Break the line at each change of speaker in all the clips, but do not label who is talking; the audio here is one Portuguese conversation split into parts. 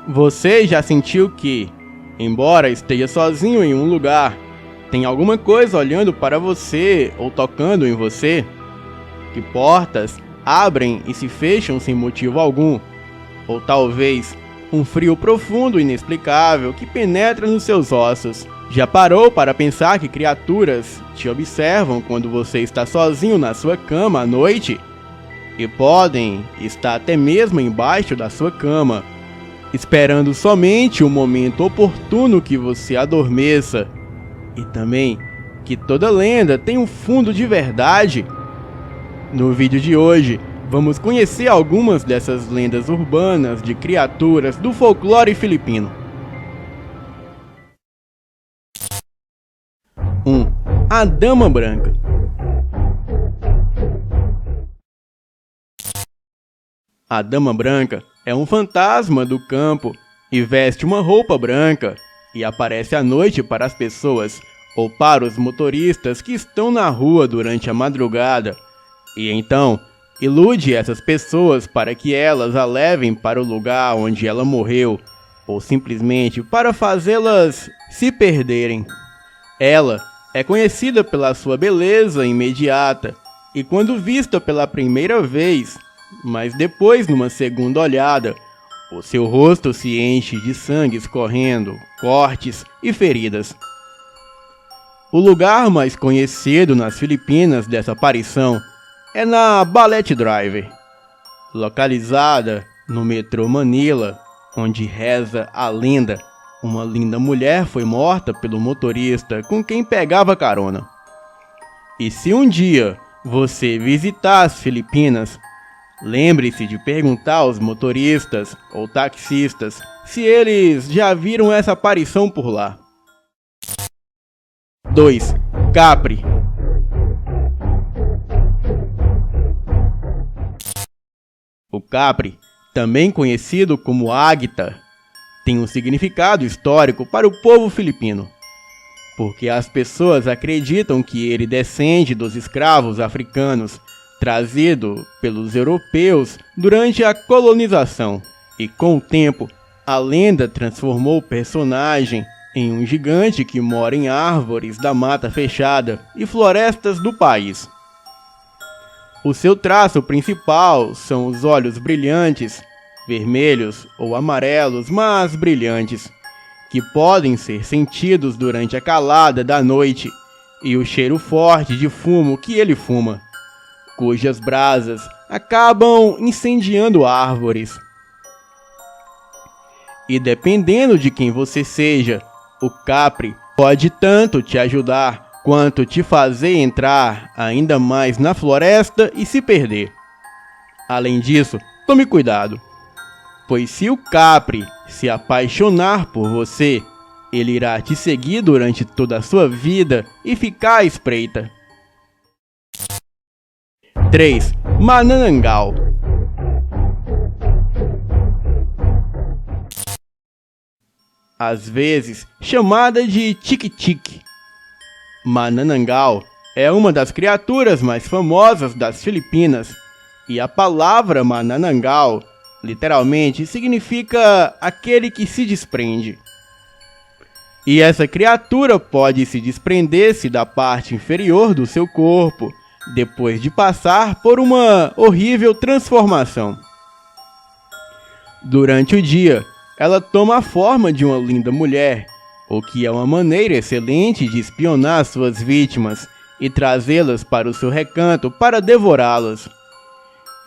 Você já sentiu que, embora esteja sozinho em um lugar, tem alguma coisa olhando para você ou tocando em você? Que portas abrem e se fecham sem motivo algum? Ou talvez um frio profundo e inexplicável que penetra nos seus ossos? Já parou para pensar que criaturas te observam quando você está sozinho na sua cama à noite? E podem estar até mesmo embaixo da sua cama, esperando somente o momento oportuno que você adormeça. E também que toda lenda tem um fundo de verdade. No vídeo de hoje, vamos conhecer algumas dessas lendas urbanas de criaturas do folclore filipino. 1. A Dama Branca. A Dama Branca é um fantasma do campo e veste uma roupa branca e aparece à noite para as pessoas ou para os motoristas que estão na rua durante a madrugada. E então, ilude essas pessoas para que elas a levem para o lugar onde ela morreu, ou simplesmente para fazê-las se perderem. Ela é conhecida pela sua beleza imediata, e quando vista pela primeira vez, mas depois numa segunda olhada, o seu rosto se enche de sangue escorrendo, cortes e feridas. O lugar mais conhecido nas Filipinas dessa aparição é na Balete Drive, localizada no metrô Manila, onde reza a lenda: uma linda mulher foi morta pelo motorista com quem pegava carona. E se um dia você visitar as Filipinas, lembre-se de perguntar aos motoristas ou taxistas se eles já viram essa aparição por lá. 2. Capri. O Capri, também conhecido como Águita, tem um significado histórico para o povo filipino, porque as pessoas acreditam que ele descende dos escravos africanos trazido pelos europeus durante a colonização, e com o tempo a lenda transformou o personagem em um gigante que mora em árvores da mata fechada e florestas do país. O seu traço principal são os olhos brilhantes, vermelhos ou amarelos, mas brilhantes, que podem ser sentidos durante a calada da noite, e o cheiro forte de fumo que ele fuma, cujas brasas acabam incendiando árvores. E dependendo de quem você seja, o Capri pode tanto te ajudar quanto te fazer entrar ainda mais na floresta e se perder. Além disso, tome cuidado, pois se o Capri se apaixonar por você, ele irá te seguir durante toda a sua vida e ficar à espreita. 3. Manananggal. Às vezes chamada de Tique-Tique, Manananggal é uma das criaturas mais famosas das Filipinas, e a palavra Manananggal literalmente significa aquele que se desprende. E essa criatura pode se desprender-se da parte inferior do seu corpo depois de passar por uma horrível transformação. Durante o dia, ela toma a forma de uma linda mulher, o que é uma maneira excelente de espionar suas vítimas e trazê-las para o seu recanto para devorá-las.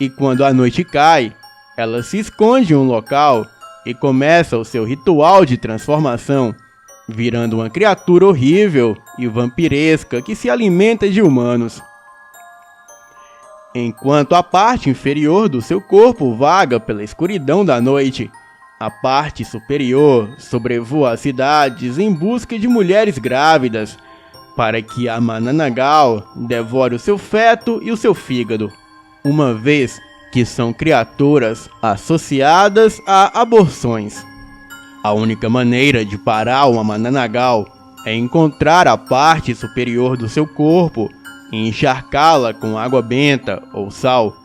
E quando a noite cai, ela se esconde em um local e começa o seu ritual de transformação, virando uma criatura horrível e vampiresca que se alimenta de humanos. Enquanto a parte inferior do seu corpo vaga pela escuridão da noite, a parte superior sobrevoa as cidades em busca de mulheres grávidas, para que a Manananggal devore o seu feto e o seu fígado, uma vez que são criaturas associadas a aborções. A única maneira de parar uma Manananggal é encontrar a parte superior do seu corpo e encharcá-la com água benta ou sal,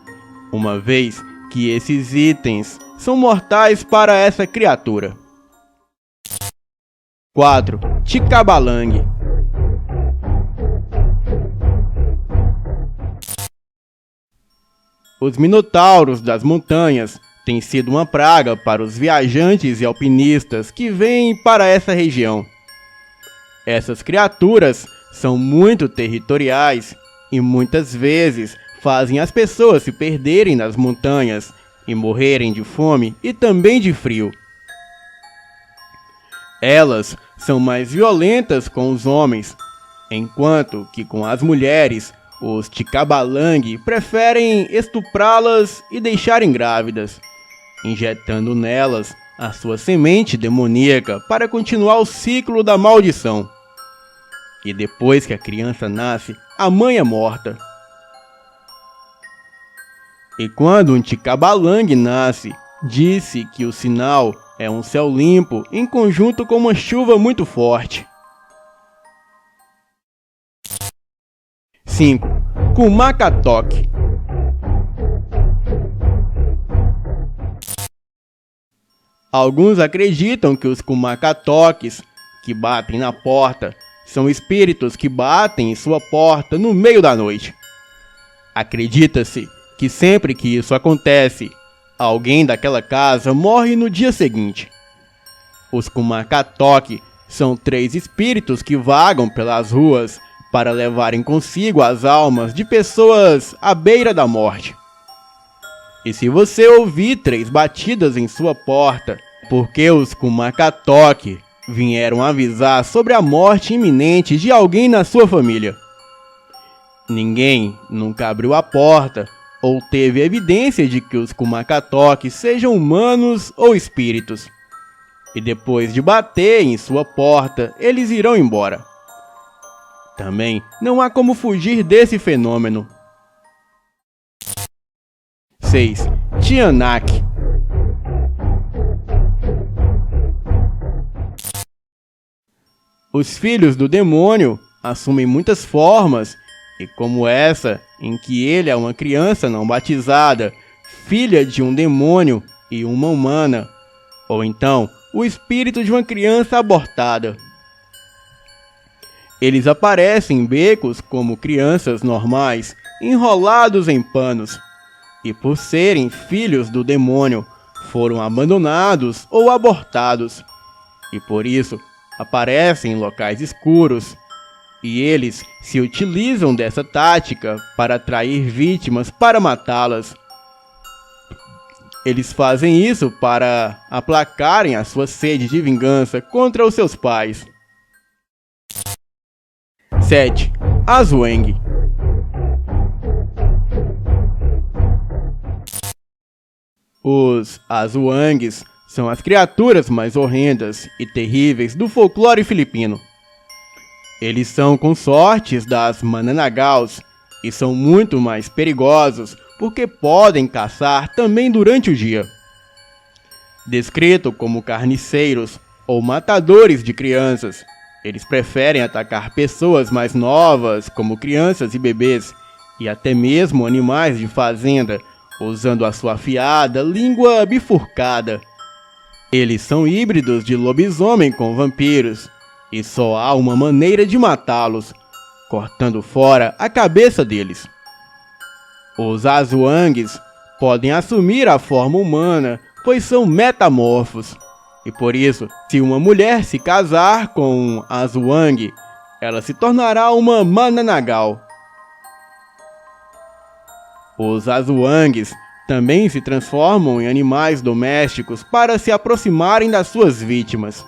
uma vez que esses itens são mortais para essa criatura. 4. Tikabalang. Os minotauros das montanhas têm sido uma praga para os viajantes e alpinistas que vêm para essa região. Essas criaturas são muito territoriais e muitas vezes fazem as pessoas se perderem nas montanhas e morrerem de fome e também de frio. Elas são mais violentas com os homens, enquanto que com as mulheres, os Tikabalang preferem estuprá-las e deixarem grávidas, injetando nelas a sua semente demoníaca para continuar o ciclo da maldição. E depois que a criança nasce, a mãe é morta. E quando um Tikabalang nasce, disse que o sinal é um céu limpo em conjunto com uma chuva muito forte. 5. Kumakatok. Alguns acreditam que os Kumakatoks, que batem na porta, são espíritos que batem em sua porta no meio da noite. Acredita-se que sempre que isso acontece, alguém daquela casa morre no dia seguinte. Os Kumakatok são 3 espíritos que vagam pelas ruas para levarem consigo as almas de pessoas à beira da morte. E se você ouvir 3 batidas em sua porta, porque os Kumakatok vieram avisar sobre a morte iminente de alguém na sua família. Ninguém nunca abriu a porta ou teve evidência de que os Kumakatok sejam humanos ou espíritos. E depois de bater em sua porta, eles irão embora. Também não há como fugir desse fenômeno. 6. Tianak. Os filhos do demônio assumem muitas formas, e como essa, em que ele é uma criança não batizada, filha de um demônio e uma humana, ou então o espírito de uma criança abortada. Eles aparecem em becos como crianças normais, enrolados em panos, e por serem filhos do demônio, foram abandonados ou abortados, e por isso aparecem em locais escuros, e eles se utilizam dessa tática para atrair vítimas para matá-las. Eles fazem isso para aplacarem a sua sede de vingança contra os seus pais. 7. Azweng. Os Azwangs são as criaturas mais horrendas e terríveis do folclore filipino. Eles são consortes das Manananggaws e são muito mais perigosos porque podem caçar também durante o dia. Descrito como carniceiros ou matadores de crianças, eles preferem atacar pessoas mais novas, como crianças e bebês, e até mesmo animais de fazenda, usando a sua afiada língua bifurcada. Eles são híbridos de lobisomem com vampiros, e só há uma maneira de matá-los, cortando fora a cabeça deles. Os Azwangs podem assumir a forma humana, pois são metamorfos, e por isso, se uma mulher se casar com um Azwang, ela se tornará uma Manananggal. Os Azwangs também se transformam em animais domésticos para se aproximarem das suas vítimas.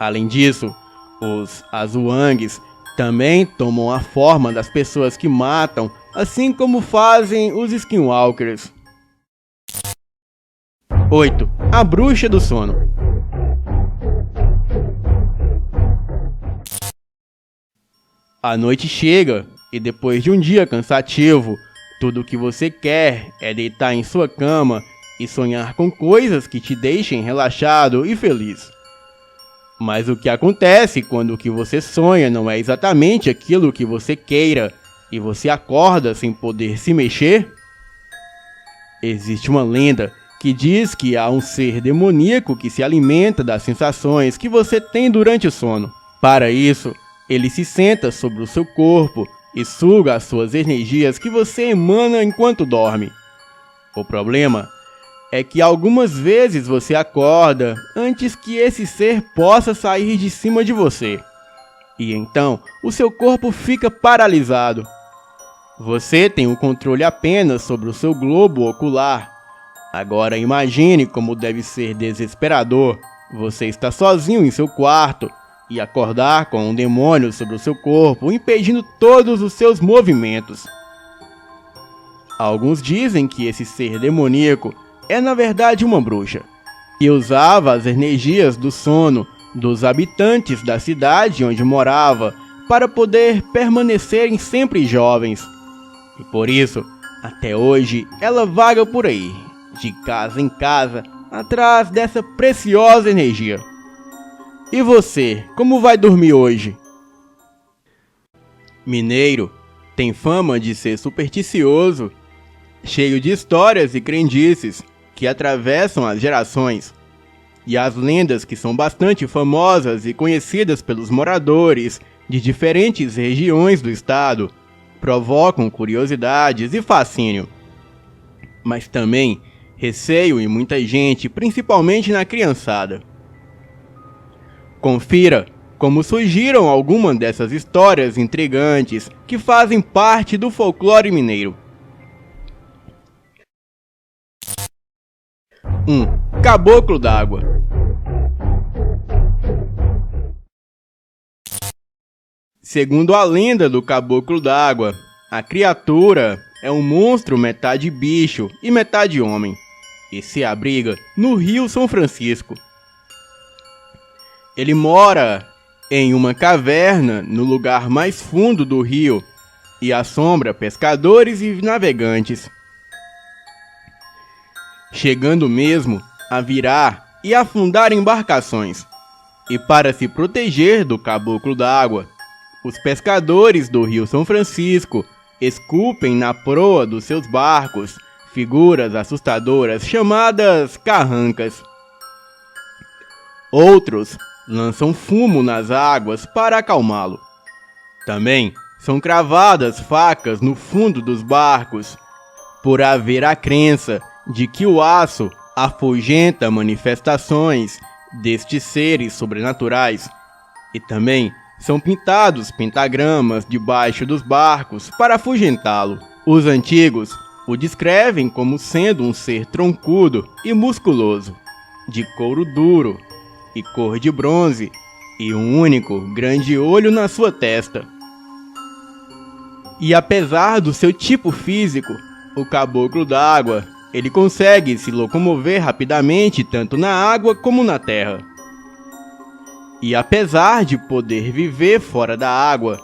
Além disso, os Azwangs também tomam a forma das pessoas que matam, assim como fazem os Skinwalkers. 8. A Bruxa do Sono. A noite chega, e depois de um dia cansativo, tudo o que você quer é deitar em sua cama e sonhar com coisas que te deixem relaxado e feliz. Mas o que acontece quando o que você sonha não é exatamente aquilo que você queira e você acorda sem poder se mexer? Existe uma lenda que diz que há um ser demoníaco que se alimenta das sensações que você tem durante o sono. Para isso, ele se senta sobre o seu corpo e suga as suas energias que você emana enquanto dorme. O problema é que algumas vezes você acorda antes que esse ser possa sair de cima de você. E então, o seu corpo fica paralisado. Você tem o controle apenas sobre o seu globo ocular. Agora imagine como deve ser desesperador você estar sozinho em seu quarto e acordar com um demônio sobre o seu corpo, impedindo todos os seus movimentos. Alguns dizem que esse ser demoníaco é na verdade uma bruxa, que usava as energias do sono dos habitantes da cidade onde morava para poder permanecerem sempre jovens. E por isso, até hoje, ela vaga por aí, de casa em casa, atrás dessa preciosa energia. E você, como vai dormir hoje? Mineiro tem fama de ser supersticioso, cheio de histórias e crendices que atravessam as gerações. E as lendas que são bastante famosas e conhecidas pelos moradores de diferentes regiões do estado provocam curiosidades e fascínio, mas também receio em muita gente, principalmente na criançada. Confira como surgiram algumas dessas histórias intrigantes que fazem parte do folclore mineiro. 1. Caboclo d'Água. Segundo a lenda do Caboclo d'Água, a criatura é um monstro metade bicho e metade homem, e se abriga no Rio São Francisco. Ele mora em uma caverna no lugar mais fundo do rio e assombra pescadores e navegantes, chegando mesmo a virar e afundar embarcações. E para se proteger do Caboclo d'Água, os pescadores do Rio São Francisco esculpem na proa dos seus barcos figuras assustadoras chamadas carrancas. Outros lançam fumo nas águas para acalmá-lo. Também são cravadas facas no fundo dos barcos, por haver a crença de que o aço afugenta manifestações destes seres sobrenaturais, e também são pintados pentagramas debaixo dos barcos para afugentá-lo. Os antigos o descrevem como sendo um ser troncudo e musculoso, de couro duro e cor de bronze, e um único grande olho na sua testa. E apesar do seu tipo físico, o Caboclo d'Água, ele consegue se locomover rapidamente tanto na água como na terra. E apesar de poder viver fora da água,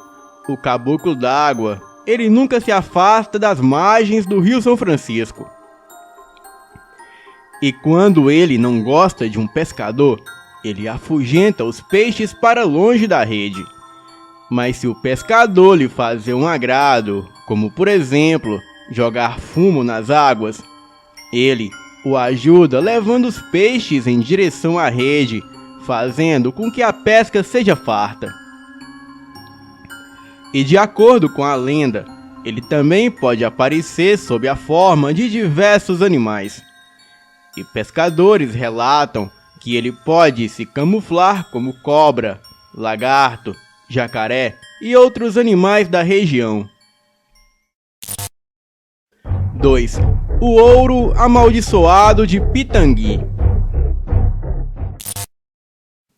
o Caboclo d'Água, ele nunca se afasta das margens do Rio São Francisco. E quando ele não gosta de um pescador, ele afugenta os peixes para longe da rede. Mas se o pescador lhe fazer um agrado, como por exemplo, jogar fumo nas águas, ele o ajuda levando os peixes em direção à rede, fazendo com que a pesca seja farta. E de acordo com a lenda, ele também pode aparecer sob a forma de diversos animais. E pescadores relatam que ele pode se camuflar como cobra, lagarto, jacaré e outros animais da região. 2. O ouro amaldiçoado de Pitangui.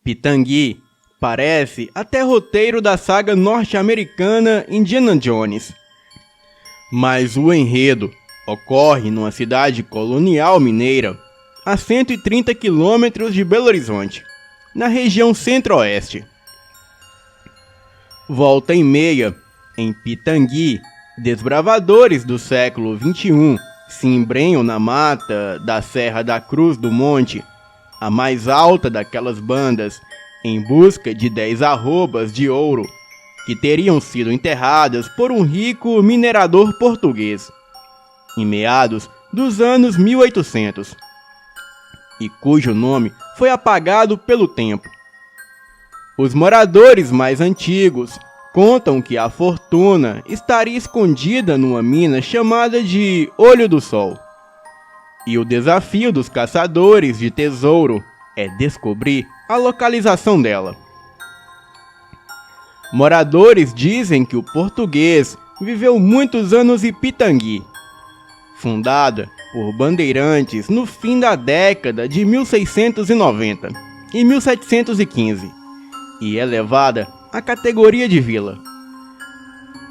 Pitangui parece até roteiro da saga norte-americana Indiana Jones. Mas o enredo ocorre numa cidade colonial mineira, a 130 quilômetros de Belo Horizonte, na região centro-oeste. Volta e meia, em Pitangui, desbravadores do século XXI se embrenham na mata da Serra da Cruz do Monte, a mais alta daquelas bandas, em busca de 10 arrobas de ouro, que teriam sido enterradas por um rico minerador português, em meados dos anos 1800. e cujo nome foi apagado pelo tempo. Os moradores mais antigos contam que a fortuna estaria escondida numa mina chamada de Olho do Sol. E o desafio dos caçadores de tesouro é descobrir a localização dela. Moradores dizem que o português viveu muitos anos em Pitangui, fundada por bandeirantes no fim da década de 1690 e 1715, e elevada à categoria de vila.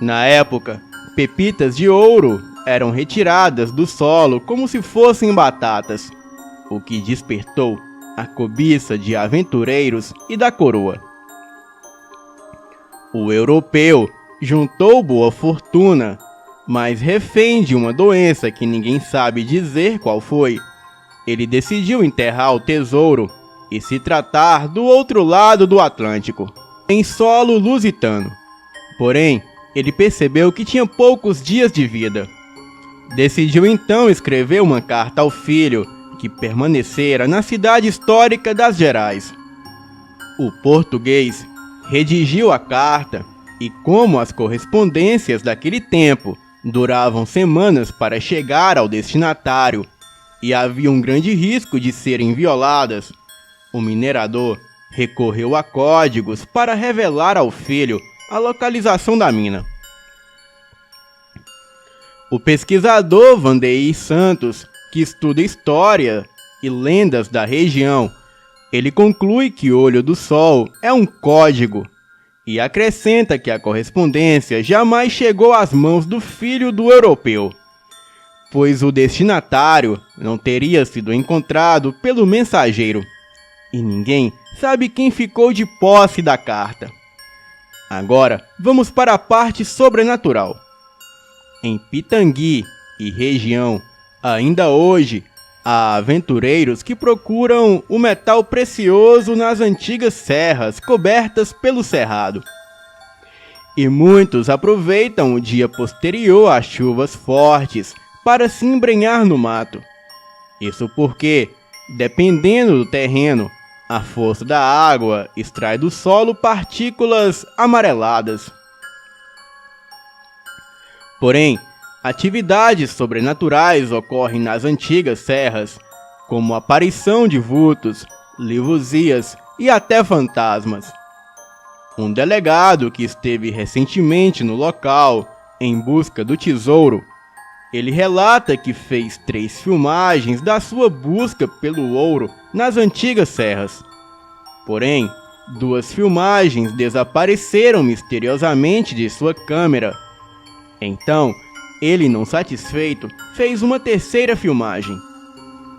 Na época, pepitas de ouro eram retiradas do solo como se fossem batatas, o que despertou a cobiça de aventureiros e da coroa. O europeu juntou boa fortuna, mas refém de uma doença que ninguém sabe dizer qual foi, ele decidiu enterrar o tesouro e se tratar do outro lado do Atlântico, em solo lusitano. Porém, ele percebeu que tinha poucos dias de vida. Decidiu então escrever uma carta ao filho, que permanecera na cidade histórica das Gerais. O português redigiu a carta e, como as correspondências daquele tempo duravam semanas para chegar ao destinatário e havia um grande risco de serem violadas, o minerador recorreu a códigos para revelar ao filho a localização da mina. O pesquisador Vandeir Santos, que estuda história e lendas da região, ele conclui que Olho do Sol é um código e acrescenta que a correspondência jamais chegou às mãos do filho do europeu, pois o destinatário não teria sido encontrado pelo mensageiro e ninguém sabe quem ficou de posse da carta. Agora vamos para a parte sobrenatural. Em Pitangui e região, ainda hoje, há aventureiros que procuram o metal precioso nas antigas serras cobertas pelo cerrado. E muitos aproveitam o dia posterior às chuvas fortes para se embrenhar no mato. Isso porque, dependendo do terreno, a força da água extrai do solo partículas amareladas. Porém, atividades sobrenaturais ocorrem nas antigas serras, como a aparição de vultos, livosias e até fantasmas. Um delegado que esteve recentemente no local em busca do tesouro, ele relata que fez 3 filmagens da sua busca pelo ouro nas antigas serras. Porém, 2 filmagens desapareceram misteriosamente de sua câmera. Então, ele, não satisfeito, fez uma 3ª filmagem,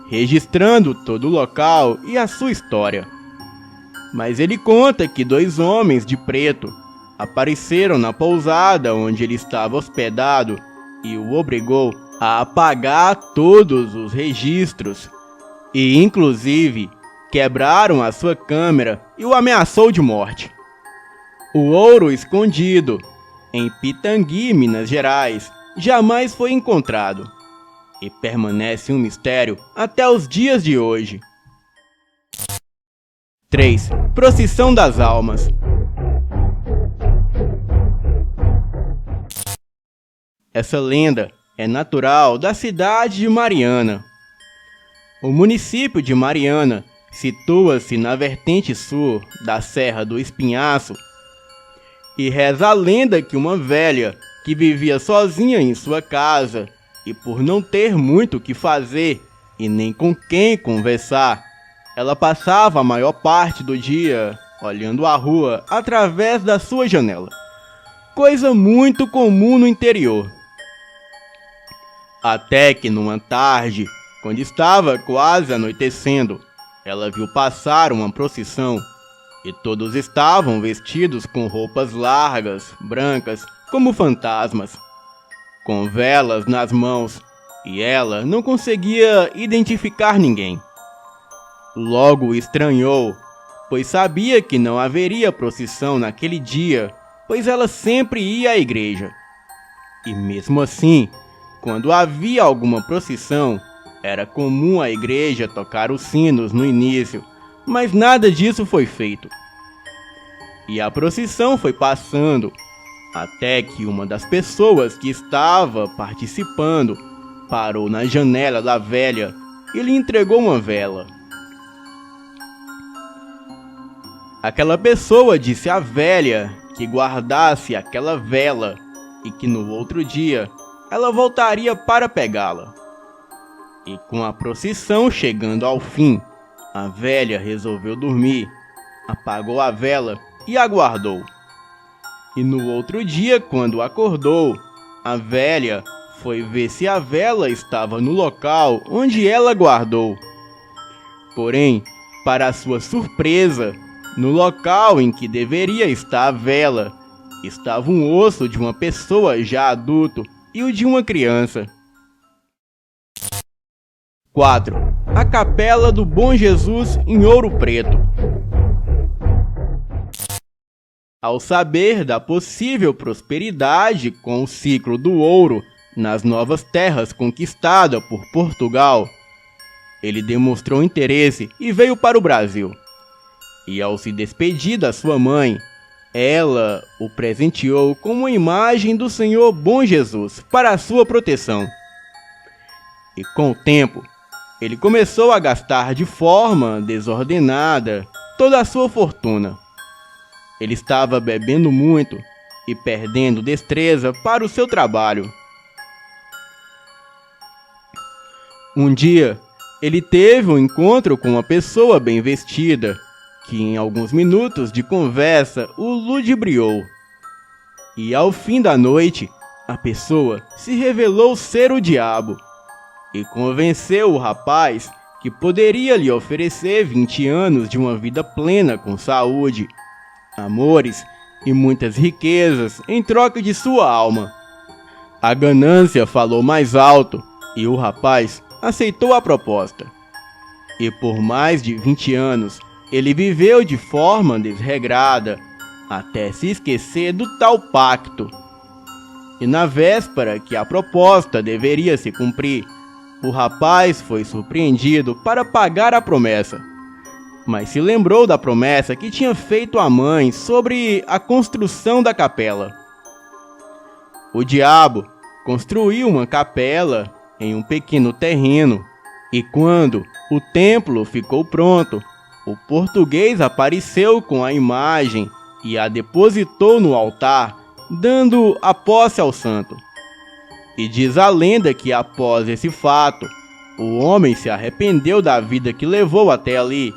registrando todo o local e a sua história. Mas ele conta que 2 homens de preto apareceram na pousada onde ele estava hospedado e o obrigou a apagar todos os registros e, inclusive, quebraram a sua câmera e o ameaçou de morte. O ouro escondido em Pitangui, Minas Gerais, jamais foi encontrado e permanece um mistério até os dias de hoje. 3. Procissão das Almas. Essa lenda é natural da cidade de Mariana. O município de Mariana situa-se na vertente sul da Serra do Espinhaço e reza a lenda que uma velha que vivia sozinha em sua casa e por não ter muito o que fazer e nem com quem conversar, ela passava a maior parte do dia olhando a rua através da sua janela, coisa muito comum no interior. Até que numa tarde, quando estava quase anoitecendo, ela viu passar uma procissão e todos estavam vestidos com roupas largas, brancas, como fantasmas, com velas nas mãos, e ela não conseguia identificar ninguém. Logo estranhou, pois sabia que não haveria procissão naquele dia, pois ela sempre ia à igreja. E mesmo assim, quando havia alguma procissão, Era comum a igreja tocar os sinos no início, mas nada disso foi feito. E a procissão foi passando, até que uma das pessoas que estava participando parou na janela da velha e lhe entregou uma vela. Aquela pessoa disse à velha que guardasse aquela vela e que no outro dia ela voltaria para pegá-la. E com a procissão chegando ao fim, a velha resolveu dormir, apagou a vela e aguardou. E no outro dia, quando acordou, a velha foi ver se a vela estava no local onde ela guardou. Porém, para sua surpresa, no local em que deveria estar a vela, estava um osso de uma pessoa já adulto e o de uma criança. 4. A Capela do Bom Jesus em Ouro Preto. Ao saber da possível prosperidade com o ciclo do ouro nas novas terras conquistadas por Portugal, ele demonstrou interesse e veio para o Brasil. E ao se despedir da sua mãe, ela o presenteou com uma imagem do Senhor Bom Jesus para a sua proteção. E com o tempo, ele começou a gastar de forma desordenada toda a sua fortuna. Ele estava bebendo muito e perdendo destreza para o seu trabalho. Um dia, ele teve um encontro com uma pessoa bem vestida, que em alguns minutos de conversa o ludibriou. E ao fim da noite, a pessoa se revelou ser o diabo e convenceu o rapaz que poderia lhe oferecer 20 anos de uma vida plena com saúde, amores e muitas riquezas em troca de sua alma. A ganância falou mais alto e o rapaz aceitou a proposta. E por mais de 20 anos, ele viveu de forma desregrada, até se esquecer do tal pacto. E na véspera que a proposta deveria se cumprir, o rapaz foi surpreendido para pagar a promessa. Mas se lembrou da promessa que tinha feito à mãe sobre a construção da capela. O diabo construiu uma capela em um pequeno terreno, e quando o templo ficou pronto, o português apareceu com a imagem e a depositou no altar, dando a posse ao santo. E diz a lenda que após esse fato, o homem se arrependeu da vida que levou até ali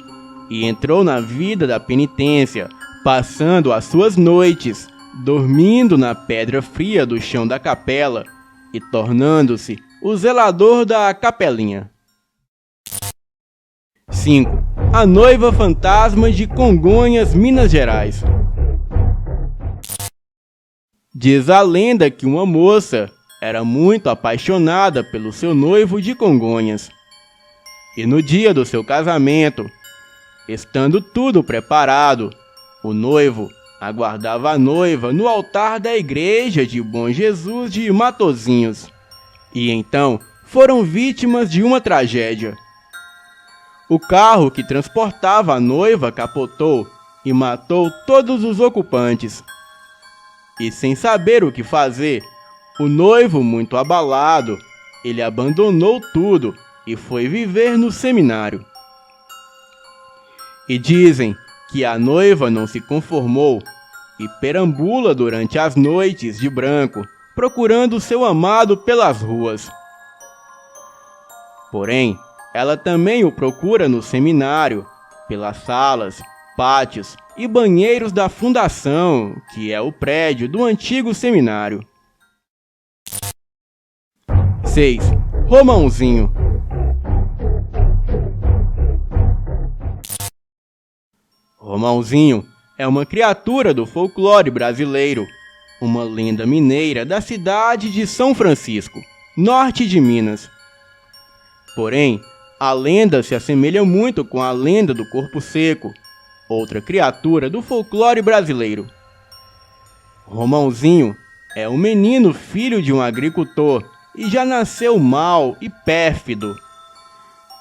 e entrou na vida da penitência, passando as suas noites dormindo na pedra fria do chão da capela e tornando-se o zelador da capelinha. 5. A noiva fantasma de Congonhas, Minas Gerais. Diz a lenda que uma moça era muito apaixonada pelo seu noivo de Congonhas. E no dia do seu casamento, estando tudo preparado, o noivo aguardava a noiva no altar da igreja de Bom Jesus de Matozinhos. E então foram vítimas de uma tragédia. O carro que transportava a noiva capotou e matou todos os ocupantes. E sem saber o que fazer, o noivo, muito abalado, ele abandonou tudo e foi viver no seminário. E dizem que a noiva não se conformou e perambula durante as noites de branco, procurando seu amado pelas ruas. Porém, ela também o procura no seminário, pelas salas, pátios e banheiros da fundação, que é o prédio do antigo seminário. 6. Romãozinho. Romãozinho é uma criatura do folclore brasileiro, uma lenda mineira da cidade de São Francisco, norte de Minas. Porém, a lenda se assemelha muito com a lenda do Corpo Seco, outra criatura do folclore brasileiro. Romãozinho é um menino filho de um agricultor e já nasceu mau e pérfido.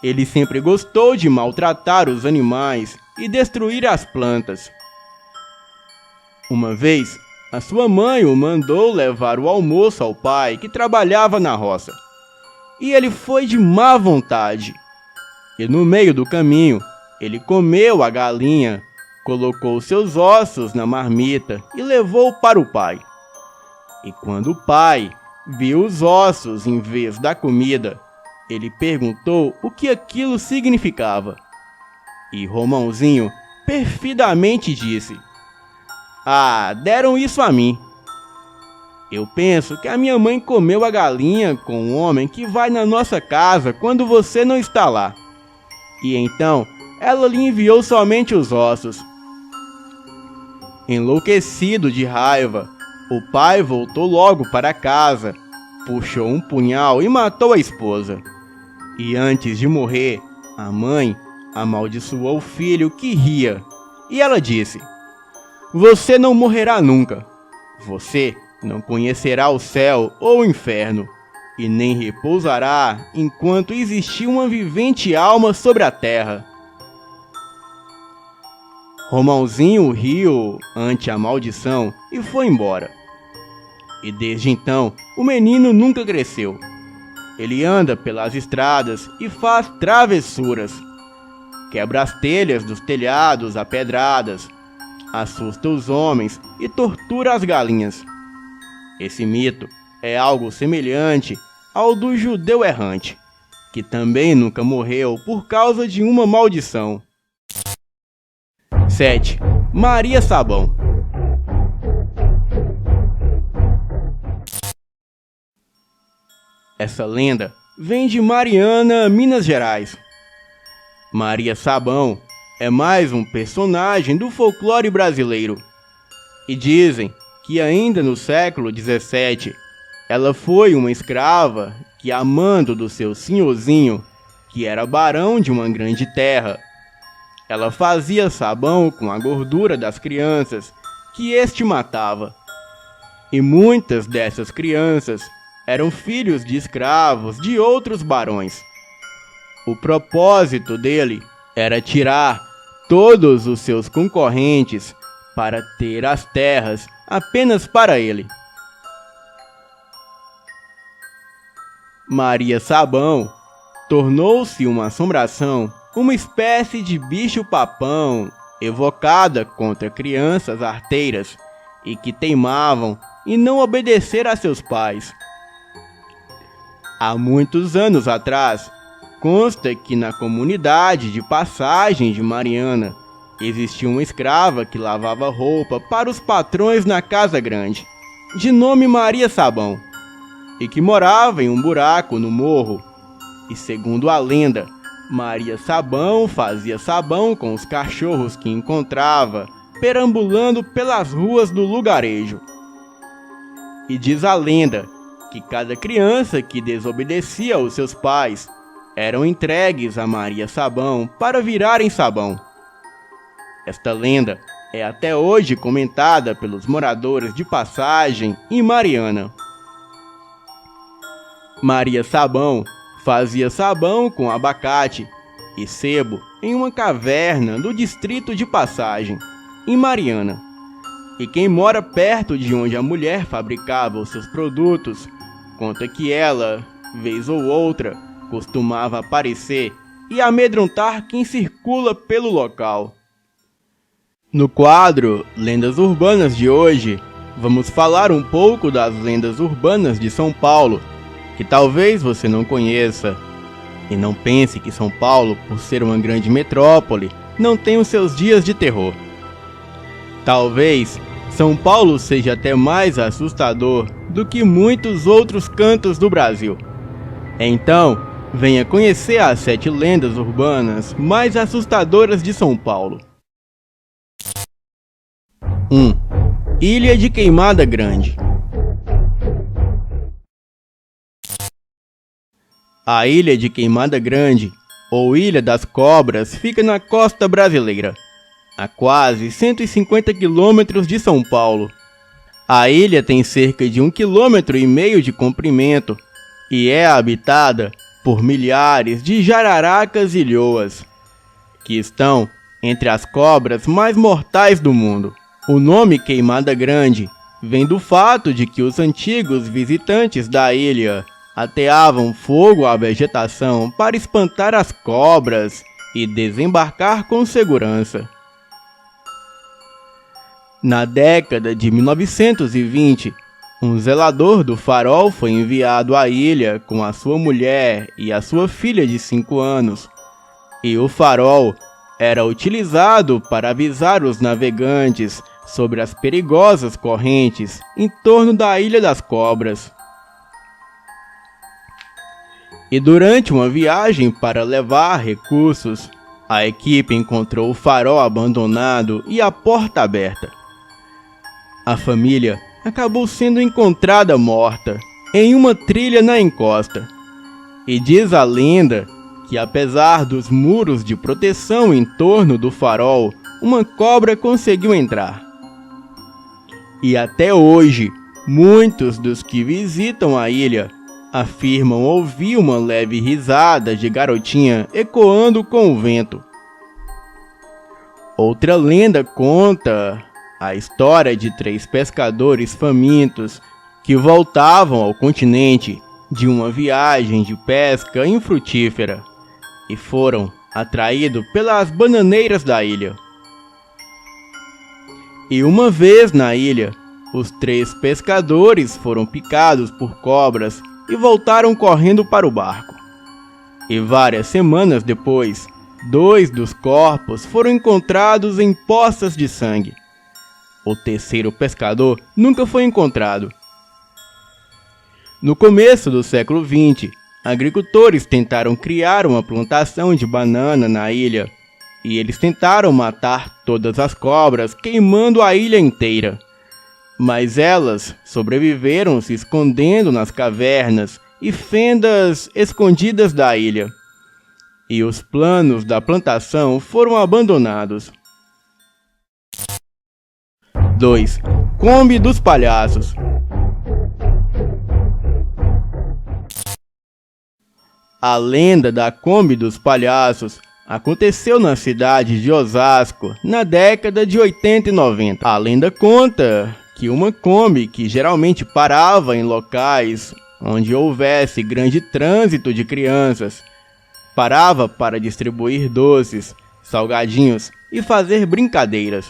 Ele sempre gostou de maltratar os animais e destruir as plantas. Uma vez, a sua mãe o mandou levar o almoço ao pai, que trabalhava na roça. E ele foi de má vontade. E no meio do caminho, ele comeu a galinha, colocou seus ossos na marmita e levou para o pai. E quando o pai viu os ossos em vez da comida, ele perguntou o que aquilo significava. E Romãozinho perfidamente disse: "Ah, deram isso a mim. Eu penso que a minha mãe comeu a galinha com um homem que vai na nossa casa quando você não está lá. E então ela lhe enviou somente os ossos." Enlouquecido de raiva, o pai voltou logo para casa, puxou um punhal e matou a esposa. E antes de morrer, a mãe amaldiçoou o filho que ria. E ela disse: "Você não morrerá nunca. Você não conhecerá o céu ou o inferno, e nem repousará enquanto existir uma vivente alma sobre a terra." Romãozinho riu ante a maldição e foi embora. E desde então, o menino nunca cresceu. Ele anda pelas estradas e faz travessuras. Quebra as telhas dos telhados a pedradas, assusta os homens e tortura as galinhas. Esse mito é algo semelhante ao do judeu errante, que também nunca morreu por causa de uma maldição. 7. Maria Sabão. Essa lenda vem de Mariana, Minas Gerais. Maria Sabão é mais um personagem do folclore brasileiro. E dizem que ainda no século XVII, ela foi uma escrava que, amando do seu senhorzinho, que era barão de uma grande terra, ela fazia sabão com a gordura das crianças que este matava. E muitas dessas crianças eram filhos de escravos de outros barões. O propósito dele era tirar todos os seus concorrentes para ter as terras apenas para ele. Maria Sabão tornou-se uma assombração, uma espécie de bicho-papão evocada contra crianças arteiras e que teimavam em não obedecer a seus pais. Há muitos anos atrás, consta que na comunidade de Passagem de Mariana existia uma escrava que lavava roupa para os patrões na Casa Grande, de nome Maria Sabão, e que morava em um buraco no morro. E segundo a lenda, Maria Sabão fazia sabão com os cachorros que encontrava perambulando pelas ruas do lugarejo. E diz a lenda que cada criança que desobedecia aos seus pais eram entregues a Maria Sabão para virarem sabão. Esta lenda é até hoje comentada pelos moradores de Passagem em Mariana. Maria Sabão fazia sabão com abacate e sebo em uma caverna do distrito de Passagem, em Mariana. E quem mora perto de onde a mulher fabricava os seus produtos conta que ela, vez ou outra, costumava aparecer e amedrontar quem circula pelo local. No quadro Lendas Urbanas de hoje, vamos falar um pouco das lendas urbanas de São Paulo, que talvez você não conheça. E não pense que São Paulo, por ser uma grande metrópole, não tem os seus dias de terror. Talvez São Paulo seja até mais assustador do que muitos outros cantos do Brasil. Então, venha conhecer as 7 lendas urbanas mais assustadoras de São Paulo. 1. Ilha de Queimada Grande. A Ilha de Queimada Grande, ou Ilha das Cobras, fica na costa brasileira, a quase 150 quilômetros de São Paulo. A ilha tem cerca de 1,5 km de comprimento e é habitada por milhares de jararacas e lhoas, que estão entre as cobras mais mortais do mundo. O nome Queimada Grande vem do fato de que os antigos visitantes da ilha ateavam fogo à vegetação para espantar as cobras e desembarcar com segurança. Na década de 1920, um zelador do farol foi enviado à ilha com a sua mulher e a sua filha de 5 anos, e o farol era utilizado para avisar os navegantes sobre as perigosas correntes em torno da Ilha das Cobras. E durante uma viagem para levar recursos, a equipe encontrou o farol abandonado e a porta aberta. A família acabou sendo encontrada morta em uma trilha na encosta. E diz a lenda que, apesar dos muros de proteção em torno do farol, uma cobra conseguiu entrar. E até hoje, muitos dos que visitam a ilha afirmam ouvir uma leve risada de garotinha ecoando com o vento. Outra lenda conta a história de 3 pescadores famintos que voltavam ao continente de uma viagem de pesca infrutífera e foram atraídos pelas bananeiras da ilha. E uma vez na ilha, os 3 pescadores foram picados por cobras e voltaram correndo para o barco. E várias semanas depois, 2 dos corpos foram encontrados em poças de sangue. O terceiro pescador nunca foi encontrado. No começo do século XX, agricultores tentaram criar uma plantação de banana na ilha, e eles tentaram matar todas as cobras, queimando a ilha inteira. Mas elas sobreviveram se escondendo nas cavernas e fendas escondidas da ilha. E os planos da plantação foram abandonados. 2. Kombi dos Palhaços. A lenda da Kombi dos Palhaços aconteceu na cidade de Osasco na década de 80 e 90. A lenda conta que uma Kombi que geralmente parava em locais onde houvesse grande trânsito de crianças, parava para distribuir doces, salgadinhos e fazer brincadeiras.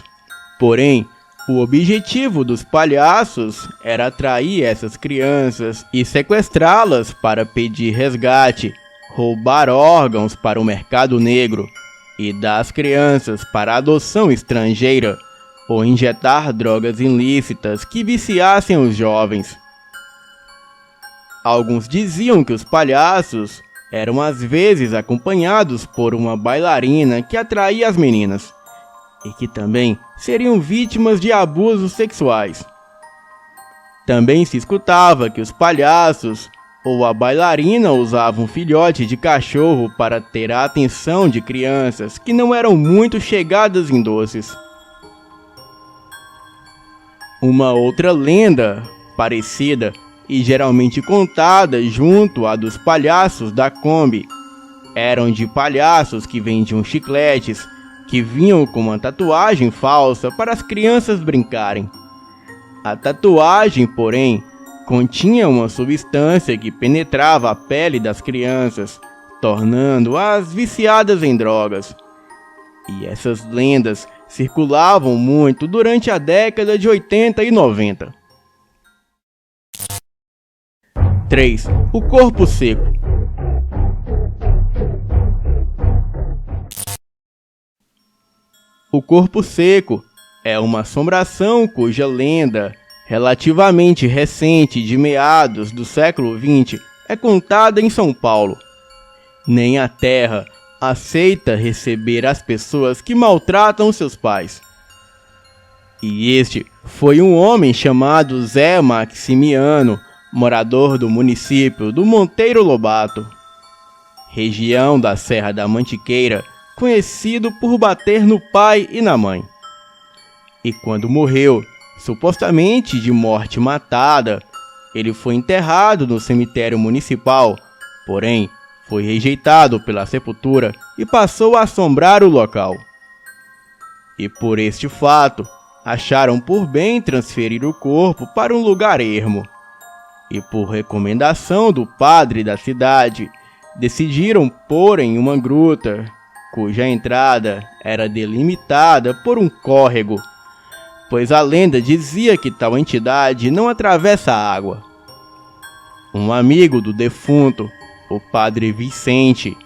Porém, o objetivo dos palhaços era atrair essas crianças e sequestrá-las para pedir resgate, roubar órgãos para o mercado negro e dar as crianças para adoção estrangeira ou injetar drogas ilícitas que viciassem os jovens. Alguns diziam que os palhaços eram às vezes acompanhados por uma bailarina que atraía as meninas, e que também seriam vítimas de abusos sexuais. Também se escutava que os palhaços ou a bailarina usavam um filhote de cachorro para ter a atenção de crianças que não eram muito chegadas em doces. Uma outra lenda parecida e geralmente contada junto à dos palhaços da Kombi eram de palhaços que vendiam chicletes que vinham com uma tatuagem falsa para as crianças brincarem. A tatuagem, porém, continha uma substância que penetrava a pele das crianças, tornando-as viciadas em drogas. E essas lendas circulavam muito durante a década de 80 e 90. 3. O Corpo Seco. O Corpo Seco é uma assombração cuja lenda, relativamente recente de meados do século XX, é contada em São Paulo. Nem a terra aceita receber as pessoas que maltratam seus pais. E este foi um homem chamado Zé Maximiano, morador do município do Monteiro Lobato, região da Serra da Mantiqueira, conhecido por bater no pai e na mãe. E quando morreu, supostamente de morte matada, ele foi enterrado no cemitério municipal, porém, foi rejeitado pela sepultura e passou a assombrar o local. E por este fato, acharam por bem transferir o corpo para um lugar ermo. E por recomendação do padre da cidade, decidiram pôr em uma gruta, cuja entrada era delimitada por um córrego, pois a lenda dizia que tal entidade não atravessa a água. Um amigo do defunto, o padre Vicente,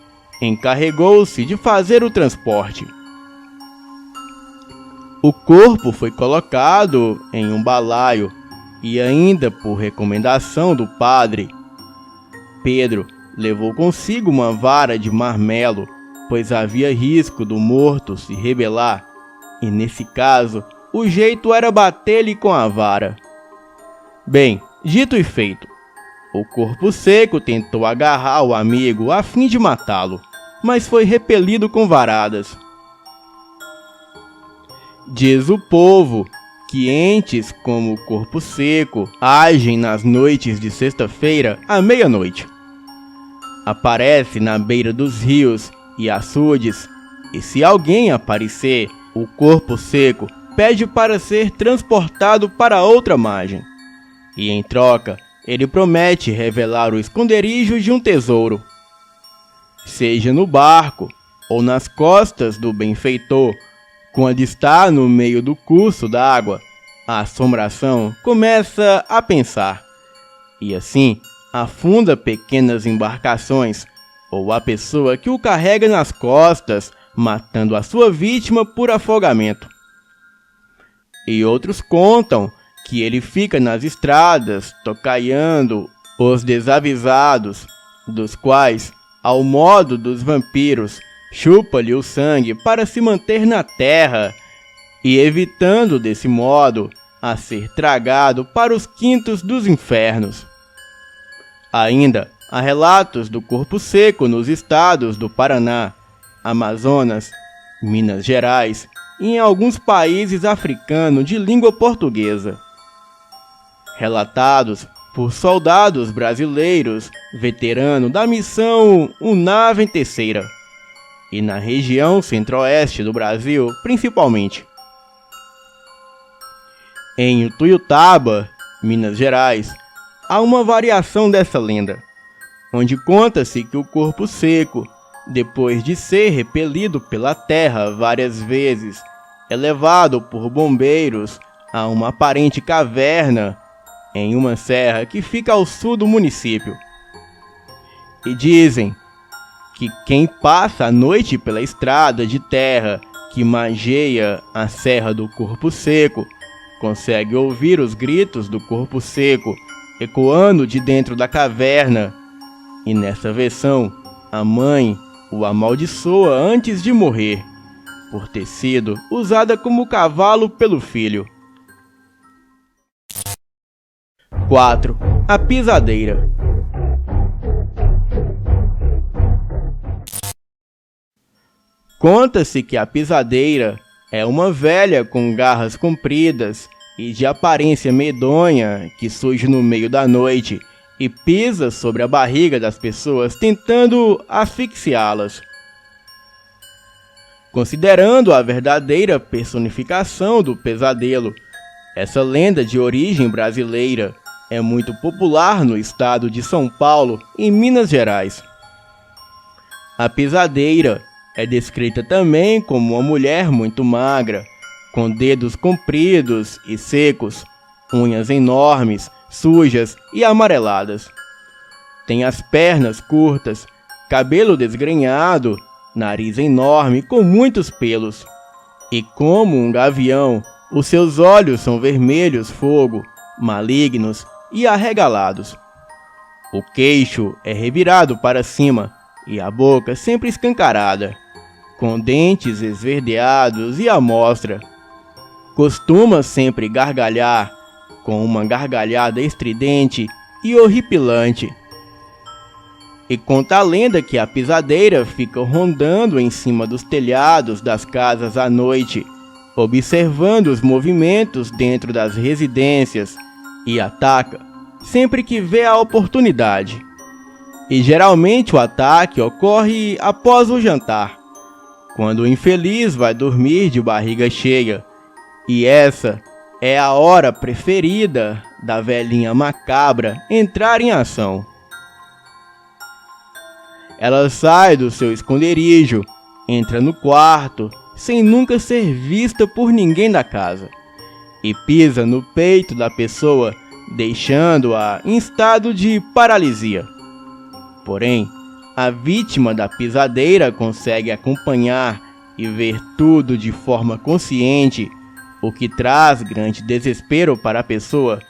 encarregou-se de fazer o transporte. O corpo foi colocado em um balaio e, ainda por recomendação do padre, Pedro levou consigo uma vara de marmelo, pois havia risco do morto se rebelar, e nesse caso, o jeito era bater-lhe com a vara. Bem, dito e feito, o corpo seco tentou agarrar o amigo a fim de matá-lo, mas foi repelido com varadas. Diz o povo que entes como o corpo seco agem nas noites de sexta-feira à meia-noite. Aparece na beira dos rios e açudes, e se alguém aparecer, o corpo seco pede para ser transportado para outra margem. E em troca, ele promete revelar o esconderijo de um tesouro. Seja no barco ou nas costas do benfeitor, quando está no meio do curso da água, a assombração começa a pensar, e assim afunda pequenas embarcações, ou a pessoa que o carrega nas costas, matando a sua vítima por afogamento. E outros contam que ele fica nas estradas, tocaiando os desavisados, dos quais, ao modo dos vampiros, chupa-lhe o sangue para se manter na terra, e evitando desse modo a ser tragado para os quintos dos infernos. Ainda há relatos do corpo seco nos estados do Paraná, Amazonas, Minas Gerais e em alguns países africanos de língua portuguesa. Relatados por soldados brasileiros veteranos da missão UNAV em Terceira, e na região centro-oeste do Brasil principalmente. Em Utuiutaba, Minas Gerais, há uma variação dessa lenda, onde conta-se que o corpo seco, depois de ser repelido pela terra várias vezes, é levado por bombeiros a uma aparente caverna em uma serra que fica ao sul do município. E dizem que quem passa a noite pela estrada de terra que margeia a Serra do Corpo Seco consegue ouvir os gritos do corpo seco ecoando de dentro da caverna, e nessa versão a mãe o amaldiçoa antes de morrer, por ter sido usada como cavalo pelo filho. 4. A pisadeira. Conta-se que a pisadeira é uma velha com garras compridas e de aparência medonha que surge no meio da noite e pisa sobre a barriga das pessoas tentando asfixiá-las. Considerando a verdadeira personificação do pesadelo, essa lenda de origem brasileira é muito popular no estado de São Paulo e Minas Gerais. A pisadeira é descrita também como uma mulher muito magra, com dedos compridos e secos, unhas enormes, sujas e amareladas. Tem as pernas curtas, cabelo desgrenhado, nariz enorme com muitos pelos. E como um gavião, os seus olhos são vermelhos fogo, malignos e arregalados. O queixo é revirado para cima e a boca sempre escancarada, com dentes esverdeados e à mostra. Costuma sempre gargalhar, com uma gargalhada estridente e horripilante. E conta a lenda que a pisadeira fica rondando em cima dos telhados das casas à noite, observando os movimentos dentro das residências, e ataca sempre que vê a oportunidade. E geralmente o ataque ocorre após o jantar, quando o infeliz vai dormir de barriga cheia. E essa é a hora preferida da velhinha macabra entrar em ação. Ela sai do seu esconderijo, entra no quarto, sem nunca ser vista por ninguém da casa, e pisa no peito da pessoa, deixando-a em estado de paralisia. Porém, a vítima da pisadeira consegue acompanhar e ver tudo de forma consciente, o que traz grande desespero para a pessoa,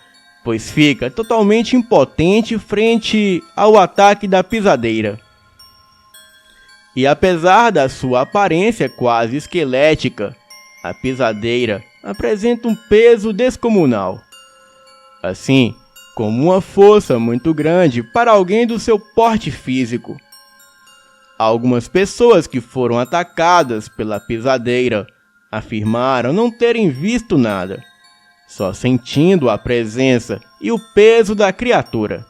pois fica totalmente impotente frente ao ataque da pisadeira. E apesar da sua aparência quase esquelética, a pisadeira apresenta um peso descomunal, assim como uma força muito grande para alguém do seu porte físico. Algumas pessoas que foram atacadas pela pisadeira afirmaram não terem visto nada, só sentindo a presença e o peso da criatura.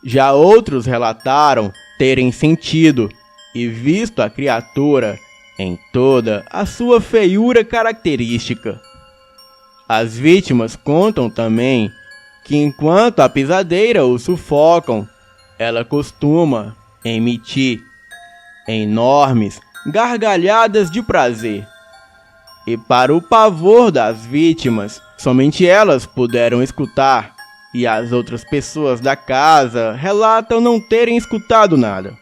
Já outros relataram terem sentido e visto a criatura em toda a sua feiura característica. As vítimas contam também que enquanto a pisadeira o sufocam, ela costuma emitir enormes gargalhadas de prazer. E para o pavor das vítimas, somente elas puderam escutar, e as outras pessoas da casa relatam não terem escutado nada.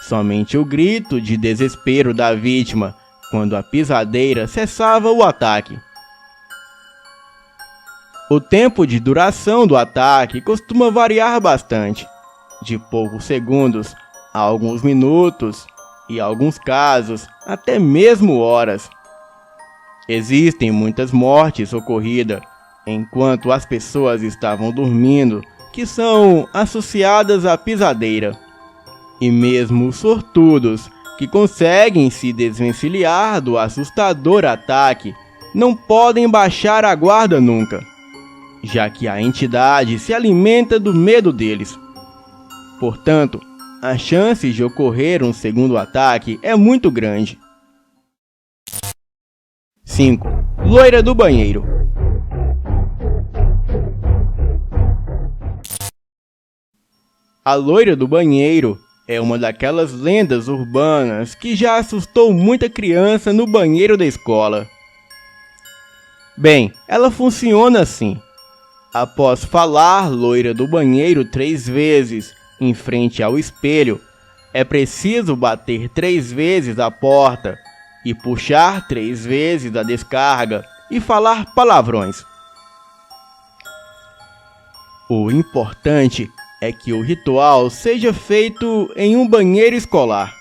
Somente o grito de desespero da vítima quando a pisadeira cessava o ataque. O tempo de duração do ataque costuma variar bastante, de poucos segundos a alguns minutos e, em alguns casos, até mesmo horas. Existem muitas mortes ocorridas enquanto as pessoas estavam dormindo, que são associadas à pisadeira. E mesmo os sortudos, que conseguem se desvencilhar do assustador ataque, não podem baixar a guarda nunca, já que a entidade se alimenta do medo deles. Portanto, a chance de ocorrer um segundo ataque é muito grande. 5. Loira do banheiro. A loira do banheiro é uma daquelas lendas urbanas que já assustou muita criança no banheiro da escola. Bem, ela funciona assim. Após falar loira do banheiro 3 vezes em frente ao espelho, é preciso bater 3 vezes a porta e puxar 3 vezes a descarga e falar palavrões. O importante é que o ritual seja feito em um banheiro escolar.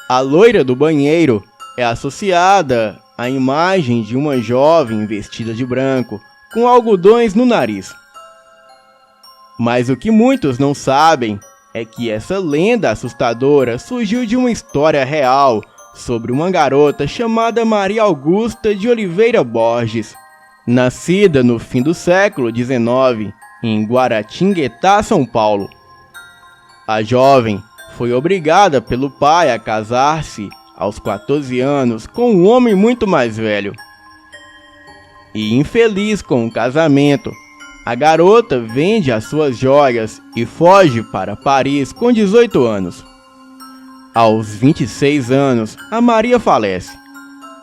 A loira do banheiro é associada à imagem de uma jovem vestida de branco, com algodões no nariz. Mas o que muitos não sabem é que essa lenda assustadora surgiu de uma história real sobre uma garota chamada Maria Augusta de Oliveira Borges, nascida no fim do século XIX, em Guaratinguetá, São Paulo. A jovem foi obrigada pelo pai a casar-se aos 14 anos com um homem muito mais velho. E infeliz com o casamento, a garota vende as suas joias e foge para Paris com 18 anos. Aos 26 anos, a Maria falece,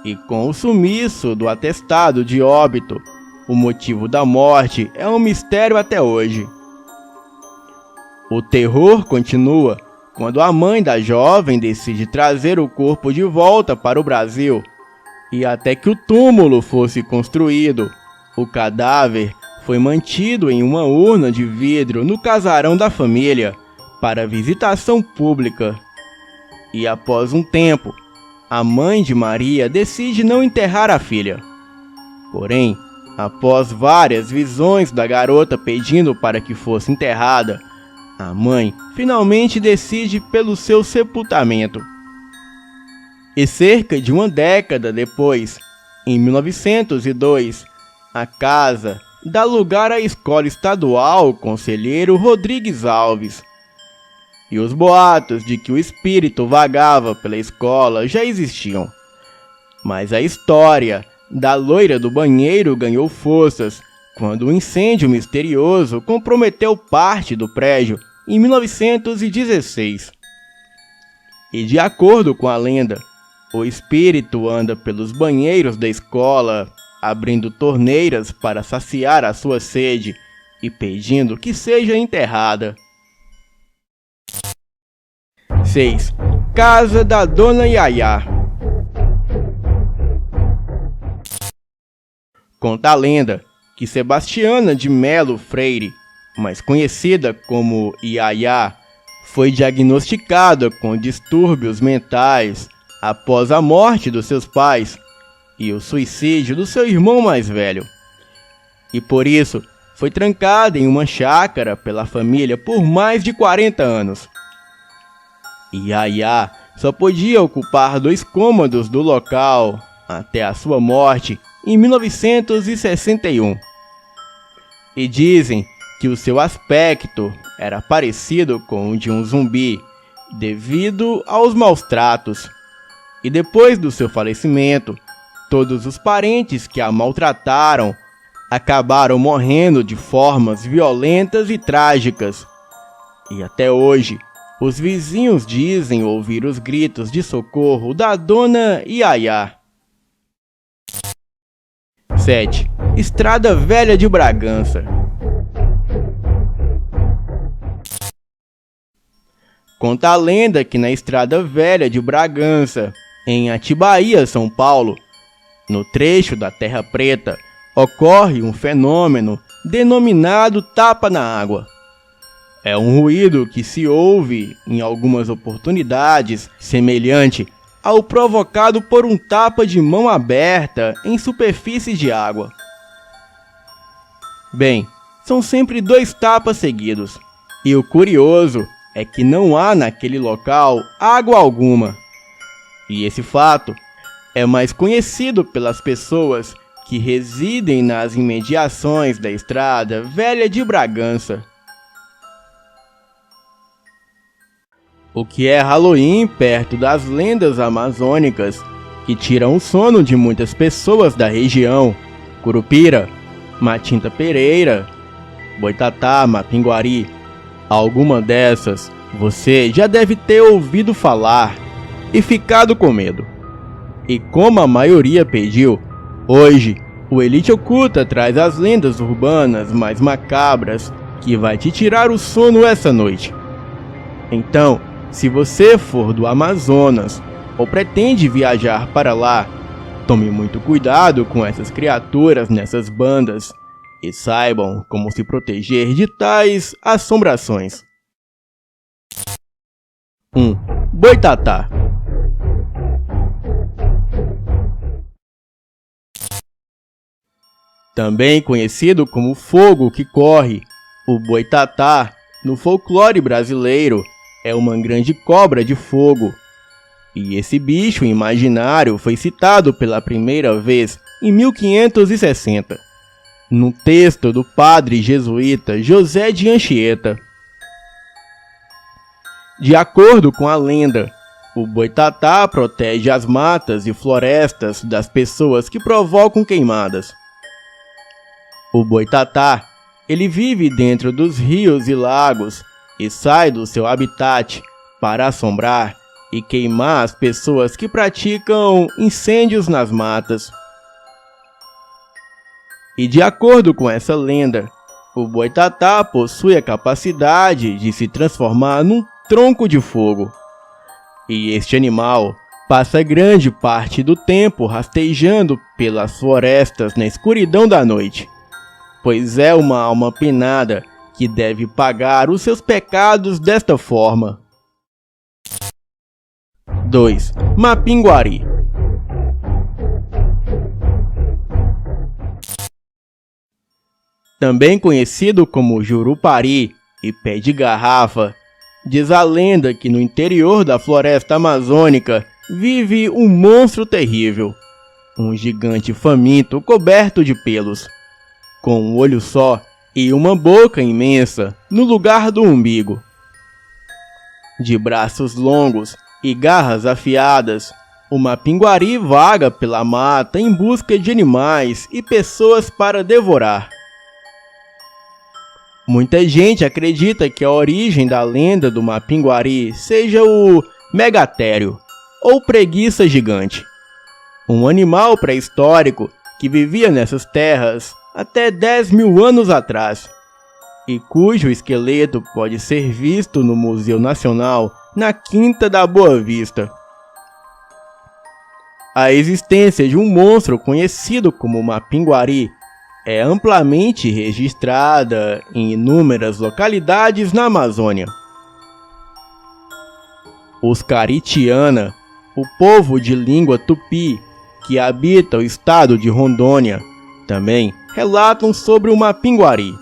e com o sumiço do atestado de óbito, o motivo da morte é um mistério até hoje. O terror continua quando a mãe da jovem decide trazer o corpo de volta para o Brasil, e até que o túmulo fosse construído, o cadáver foi mantido em uma urna de vidro no casarão da família para visitação pública. E após um tempo, a mãe de Maria decide não enterrar a filha. Porém, após várias visões da garota pedindo para que fosse enterrada, a mãe finalmente decide pelo seu sepultamento. E cerca de uma década depois, em 1902, a casa dá lugar à escola estadual Conselheiro Rodrigues Alves. E os boatos de que o espírito vagava pela escola já existiam. Mas a história da loira do banheiro ganhou forças quando um incêndio misterioso comprometeu parte do prédio em 1916. E de acordo com a lenda, o espírito anda pelos banheiros da escola, abrindo torneiras para saciar a sua sede e pedindo que seja enterrada. 6. Casa da Dona Yaya. Conta a lenda que Sebastiana de Melo Freire, mais conhecida como Yaya, foi diagnosticada com distúrbios mentais após a morte dos seus pais e o suicídio do seu irmão mais velho. E por isso, foi trancada em uma chácara pela família por mais de 40 anos. Yaya só podia ocupar 2 cômodos do local até a sua morte em 1961. E dizem que o seu aspecto era parecido com o de um zumbi, devido aos maus tratos. E depois do seu falecimento, todos os parentes que a maltrataram acabaram morrendo de formas violentas e trágicas. E até hoje, os vizinhos dizem ouvir os gritos de socorro da Dona Yaya. 7. Estrada Velha de Bragança. Conta a lenda que na Estrada Velha de Bragança, em Atibaia, São Paulo, no trecho da Terra Preta, ocorre um fenômeno denominado tapa na água. É um ruído que se ouve em algumas oportunidades semelhante ao provocado por um tapa de mão aberta em superfície de água. Bem, são sempre 2 tapas seguidos, e o curioso é que não há naquele local água alguma. E esse fato é mais conhecido pelas pessoas que residem nas imediações da Estrada Velha de Bragança. O que é Halloween perto das lendas amazônicas que tiram o sono de muitas pessoas da região: Curupira, Matinta Pereira, Boitatá, Mapinguari. Alguma dessas você já deve ter ouvido falar e ficado com medo. E como a maioria pediu, hoje o Elite Oculta traz as lendas urbanas mais macabras que vai te tirar o sono essa noite. Então, se você for do Amazonas ou pretende viajar para lá, tome muito cuidado com essas criaturas nessas bandas e saibam como se proteger de tais assombrações. 1. Boitatá. Também conhecido como fogo que corre, o boitatá, no folclore brasileiro, é uma grande cobra de fogo. E esse bicho imaginário foi citado pela primeira vez em 1560, num texto do padre jesuíta José de Anchieta. De acordo com a lenda, o boitatá protege as matas e florestas das pessoas que provocam queimadas. O boitatá, ele vive dentro dos rios e lagos e sai do seu habitat para assombrar e queimar as pessoas que praticam incêndios nas matas. E de acordo com essa lenda, o boitatá possui a capacidade de se transformar num tronco de fogo. E este animal passa grande parte do tempo rastejando pelas florestas na escuridão da noite, pois é uma alma penada que deve pagar os seus pecados desta forma. 2. Mapinguari. Também conhecido como Jurupari e Pé de Garrafa, diz a lenda que no interior da floresta amazônica vive um monstro terrível, um gigante faminto coberto de pelos, com um olho só e uma boca imensa no lugar do umbigo. De braços longos e garras afiadas, o Mapinguari vaga pela mata em busca de animais e pessoas para devorar. Muita gente acredita que a origem da lenda do Mapinguari seja o megatério, ou preguiça gigante, um animal pré-histórico que vivia nessas terras até 10.000 anos atrás, e cujo esqueleto pode ser visto no Museu Nacional na Quinta da Boa Vista. A existência de um monstro conhecido como Mapinguari é amplamente registrada em inúmeras localidades na Amazônia. Os Caritiana, o povo de língua tupi que habita o estado de Rondônia, também relatam sobre o Mapinguari,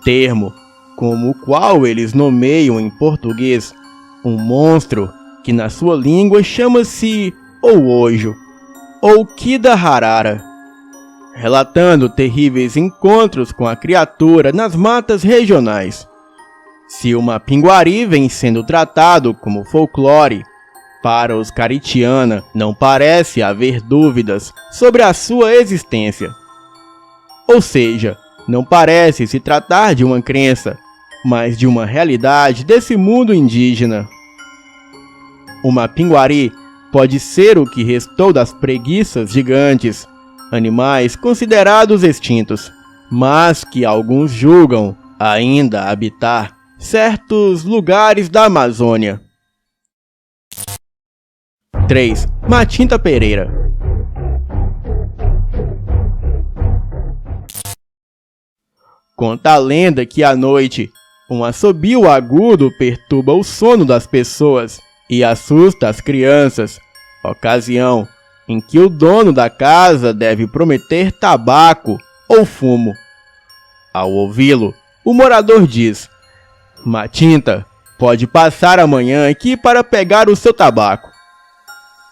termo como o qual eles nomeiam em português um monstro que na sua língua chama-se Ouojo ou Kida-Harara, relatando terríveis encontros com a criatura nas matas regionais. Se o Mapinguari vem sendo tratado como folclore, para os Caritiana não parece haver dúvidas sobre a sua existência. Ou seja, não parece se tratar de uma crença, mas de uma realidade desse mundo indígena. O Mapinguari pode ser o que restou das preguiças gigantes, animais considerados extintos, mas que alguns julgam ainda habitar certos lugares da Amazônia. 3. Matinta Pereira. Conta a lenda que à noite, um assobio agudo perturba o sono das pessoas e assusta as crianças, ocasião em que o dono da casa deve prometer tabaco ou fumo. Ao ouvi-lo, o morador diz: "Matinta, pode passar amanhã aqui para pegar o seu tabaco."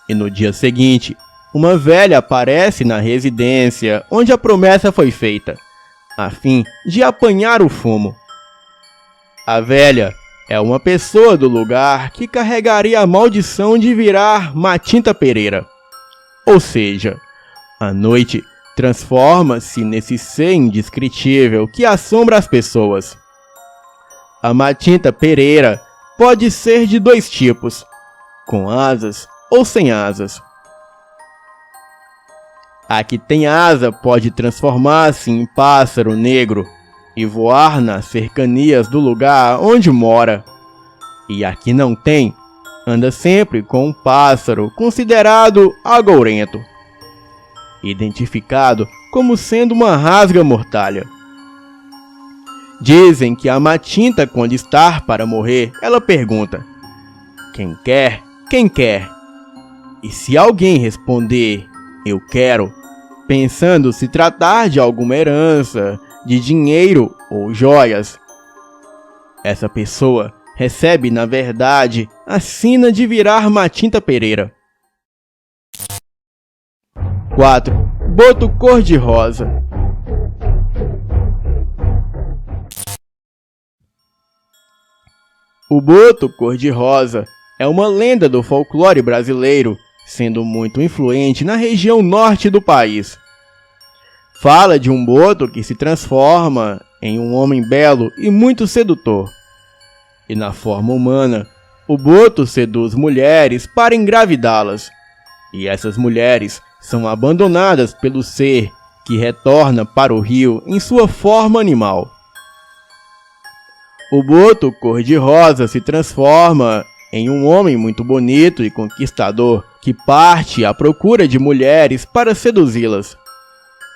E no dia seguinte, uma velha aparece na residência onde a promessa foi feita, a fim de apanhar o fumo. A velha é uma pessoa do lugar que carregaria a maldição de virar Matinta Pereira. Ou seja, a noite transforma-se nesse ser indescritível que assombra as pessoas. A Matinta Pereira pode ser de dois tipos, com asas ou sem asas. A que tem asa pode transformar-se em pássaro negro e voar nas cercanias do lugar onde mora. E a que não tem, anda sempre com um pássaro considerado agourento, identificado como sendo uma rasga-mortalha. Dizem que a Matinta, quando está para morrer, ela pergunta: "Quem quer? Quem quer?" E se alguém responder "eu quero", pensando se tratar de alguma herança, de dinheiro ou joias, essa pessoa recebe, na verdade, a sina de virar Matinta Pereira. 4. Boto cor-de-rosa. O boto cor-de-rosa é uma lenda do folclore brasileiro, sendo muito influente na região norte do país. Fala de um boto que se transforma em um homem belo e muito sedutor. E na forma humana, o boto seduz mulheres para engravidá-las. E essas mulheres são abandonadas pelo ser que retorna para o rio em sua forma animal. O boto cor-de-rosa se transforma em um homem muito bonito e conquistador que parte à procura de mulheres para seduzi-las.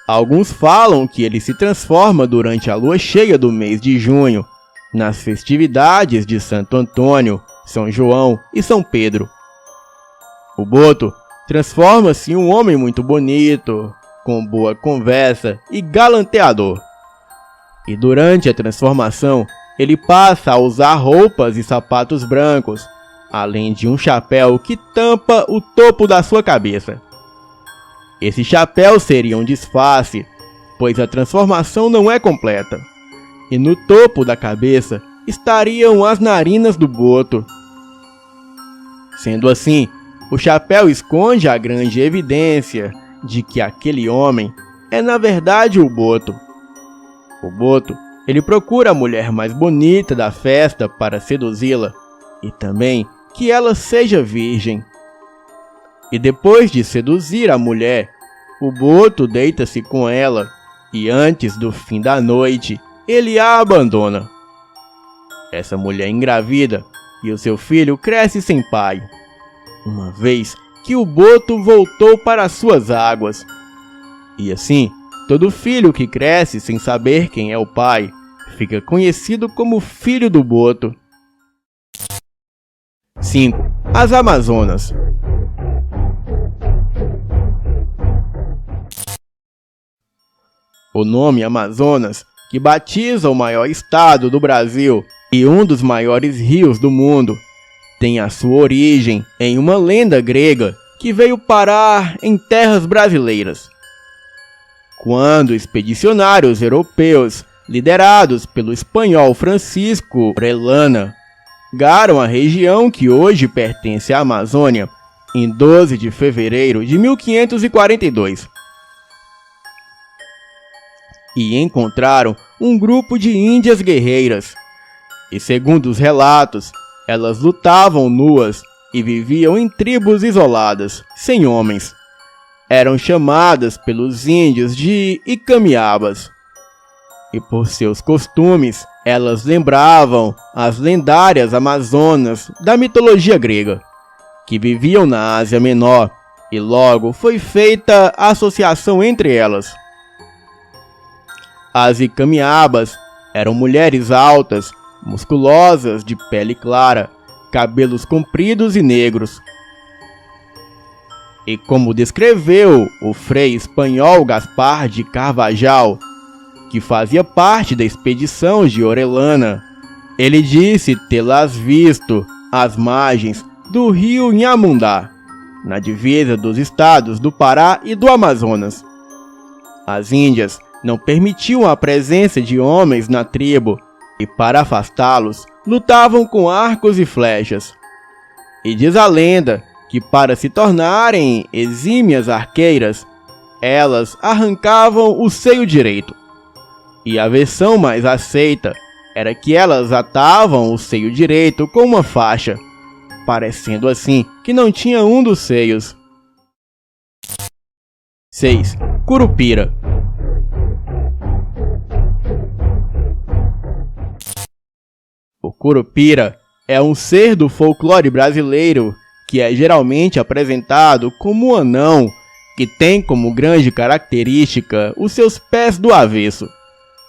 Alguns falam que ele se transforma durante a lua cheia do mês de junho, nas festividades de Santo Antônio, São João e São Pedro. O boto transforma-se em um homem muito bonito, com boa conversa e galanteador. E durante a transformação, ele passa a usar roupas e sapatos brancos, além de um chapéu que tampa o topo da sua cabeça. Esse chapéu seria um disfarce, pois a transformação não é completa. E no topo da cabeça estariam as narinas do boto. Sendo assim, o chapéu esconde a grande evidência de que aquele homem é na verdade o boto. O boto, ele procura a mulher mais bonita da festa para seduzi-la e também que ela seja virgem. E depois de seduzir a mulher, o boto deita-se com ela e antes do fim da noite, ele a abandona. Essa mulher engravida e o seu filho cresce sem pai, uma vez que o boto voltou para suas águas. E assim, todo filho que cresce sem saber quem é o pai, fica conhecido como filho do boto. 5. As Amazonas. O nome Amazonas, que batiza o maior estado do Brasil e um dos maiores rios do mundo, tem a sua origem em uma lenda grega que veio parar em terras brasileiras. Quando expedicionários europeus, liderados pelo espanhol Francisco Orellana, chegaram à região que hoje pertence à Amazônia, em 12 de fevereiro de 1542. E encontraram um grupo de índias guerreiras. E segundo os relatos, elas lutavam nuas e viviam em tribos isoladas, sem homens. Eram chamadas pelos índios de Icamiabas. E por seus costumes, elas lembravam as lendárias Amazonas da mitologia grega, que viviam na Ásia Menor, e logo foi feita a associação entre elas. As Icamiabas eram mulheres altas, musculosas, de pele clara, cabelos compridos e negros. E como descreveu o frei espanhol Gaspar de Carvajal, que fazia parte da expedição de Orellana, ele disse tê-las visto às margens do rio Inhamundá, na divisa dos estados do Pará e do Amazonas. As índias não permitiam a presença de homens na tribo e, para afastá-los, lutavam com arcos e flechas. E diz a lenda que, para se tornarem exímias arqueiras, elas arrancavam o seio direito. E a versão mais aceita era que elas atavam o seio direito com uma faixa, parecendo assim que não tinha um dos seios. 6. Curupira. O Curupira é um ser do folclore brasileiro que é geralmente apresentado como um anão que tem como grande característica os seus pés do avesso.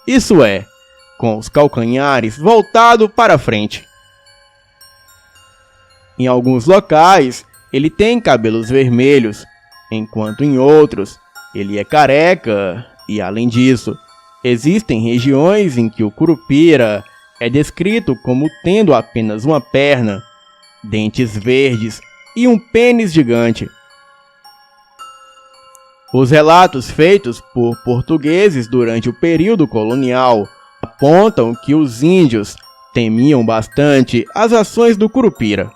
Isso é, com os calcanhares voltados para frente. Em alguns locais, ele tem cabelos vermelhos, enquanto em outros, ele é careca e, além disso, existem regiões em que o Curupira é descrito como tendo apenas uma perna, dentes verdes e um pênis gigante. Os relatos feitos por portugueses durante o período colonial apontam que os índios temiam bastante as ações do Curupira.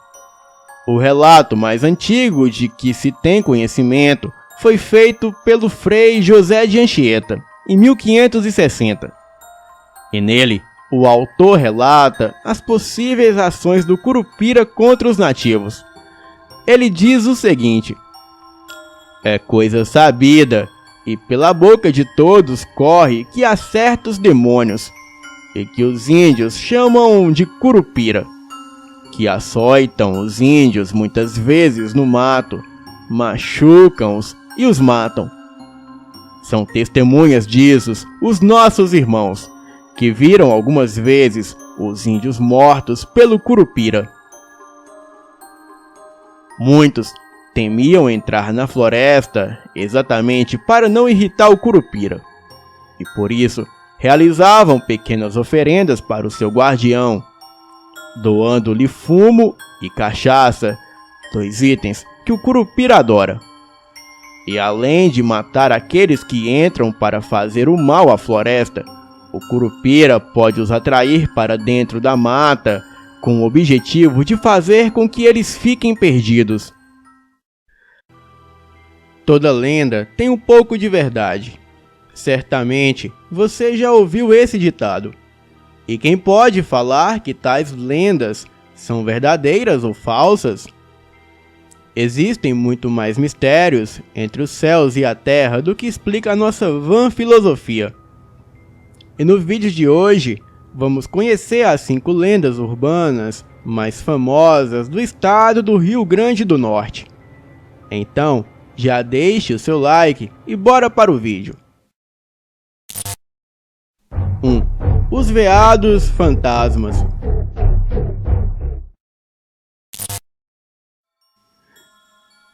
O relato mais antigo de que se tem conhecimento foi feito pelo frei José de Anchieta, em 1560. E nele, o autor relata as possíveis ações do Curupira contra os nativos. Ele diz o seguinte: é coisa sabida, e pela boca de todos corre que há certos demônios, e que os índios chamam de Curupira, que açoitam os índios muitas vezes no mato, machucam-os e os matam. São testemunhas disso os nossos irmãos, que viram algumas vezes os índios mortos pelo Curupira. Muitos temiam entrar na floresta exatamente para não irritar o Curupira, e por isso realizavam pequenas oferendas para o seu guardião, doando-lhe fumo e cachaça, 2 itens que o Curupira adora. E além de matar aqueles que entram para fazer o mal à floresta, o Curupira pode os atrair para dentro da mata, com o objetivo de fazer com que eles fiquem perdidos. Toda lenda tem um pouco de verdade. Certamente você já ouviu esse ditado. E quem pode falar que tais lendas são verdadeiras ou falsas? Existem muito mais mistérios entre os céus e a terra do que explica a nossa vã filosofia. E no vídeo de hoje, vamos conhecer as 5 lendas urbanas mais famosas do estado do Rio Grande do Norte. Então, já deixe o seu like e bora para o vídeo. 1. Os veados fantasmas.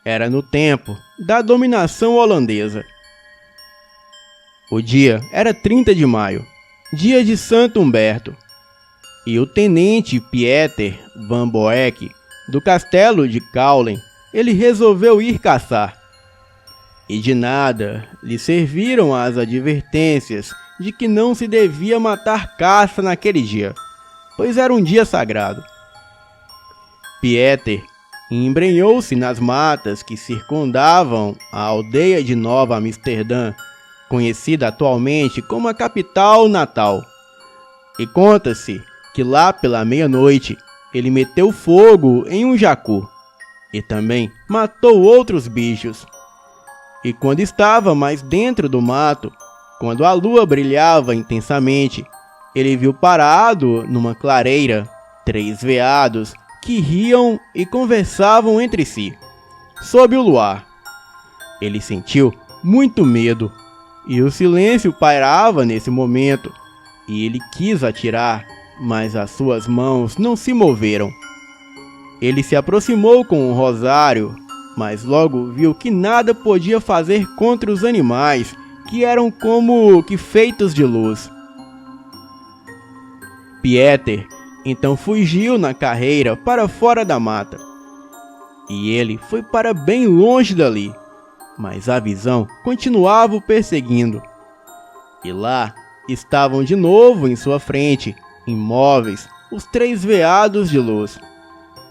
Era no tempo da dominação holandesa. O dia era 30 de maio, dia de Santo Humberto, e o tenente Pieter van Boeck, do castelo de Caulen, ele resolveu ir caçar. E de nada lhe serviram as advertências de que não se devia matar caça naquele dia, pois era um dia sagrado. Pieter embrenhou-se nas matas que circundavam a aldeia de Nova Amsterdã, conhecida atualmente como a capital natal. E conta-se que lá pela meia-noite ele meteu fogo em um jacu e também matou outros bichos. E quando estava mais dentro do mato, quando a lua brilhava intensamente, ele viu parado numa clareira 3 veados que riam e conversavam entre si, sob o luar. Ele sentiu muito medo, e o silêncio pairava nesse momento, e ele quis atirar, mas as suas mãos não se moveram. Ele se aproximou com um rosário, mas logo viu que nada podia fazer contra os animais, que eram como que feitos de luz. Pieter então fugiu na carreira para fora da mata. E ele foi para bem longe dali, mas a visão continuava o perseguindo. E lá estavam de novo em sua frente, imóveis, os 3 veados de luz.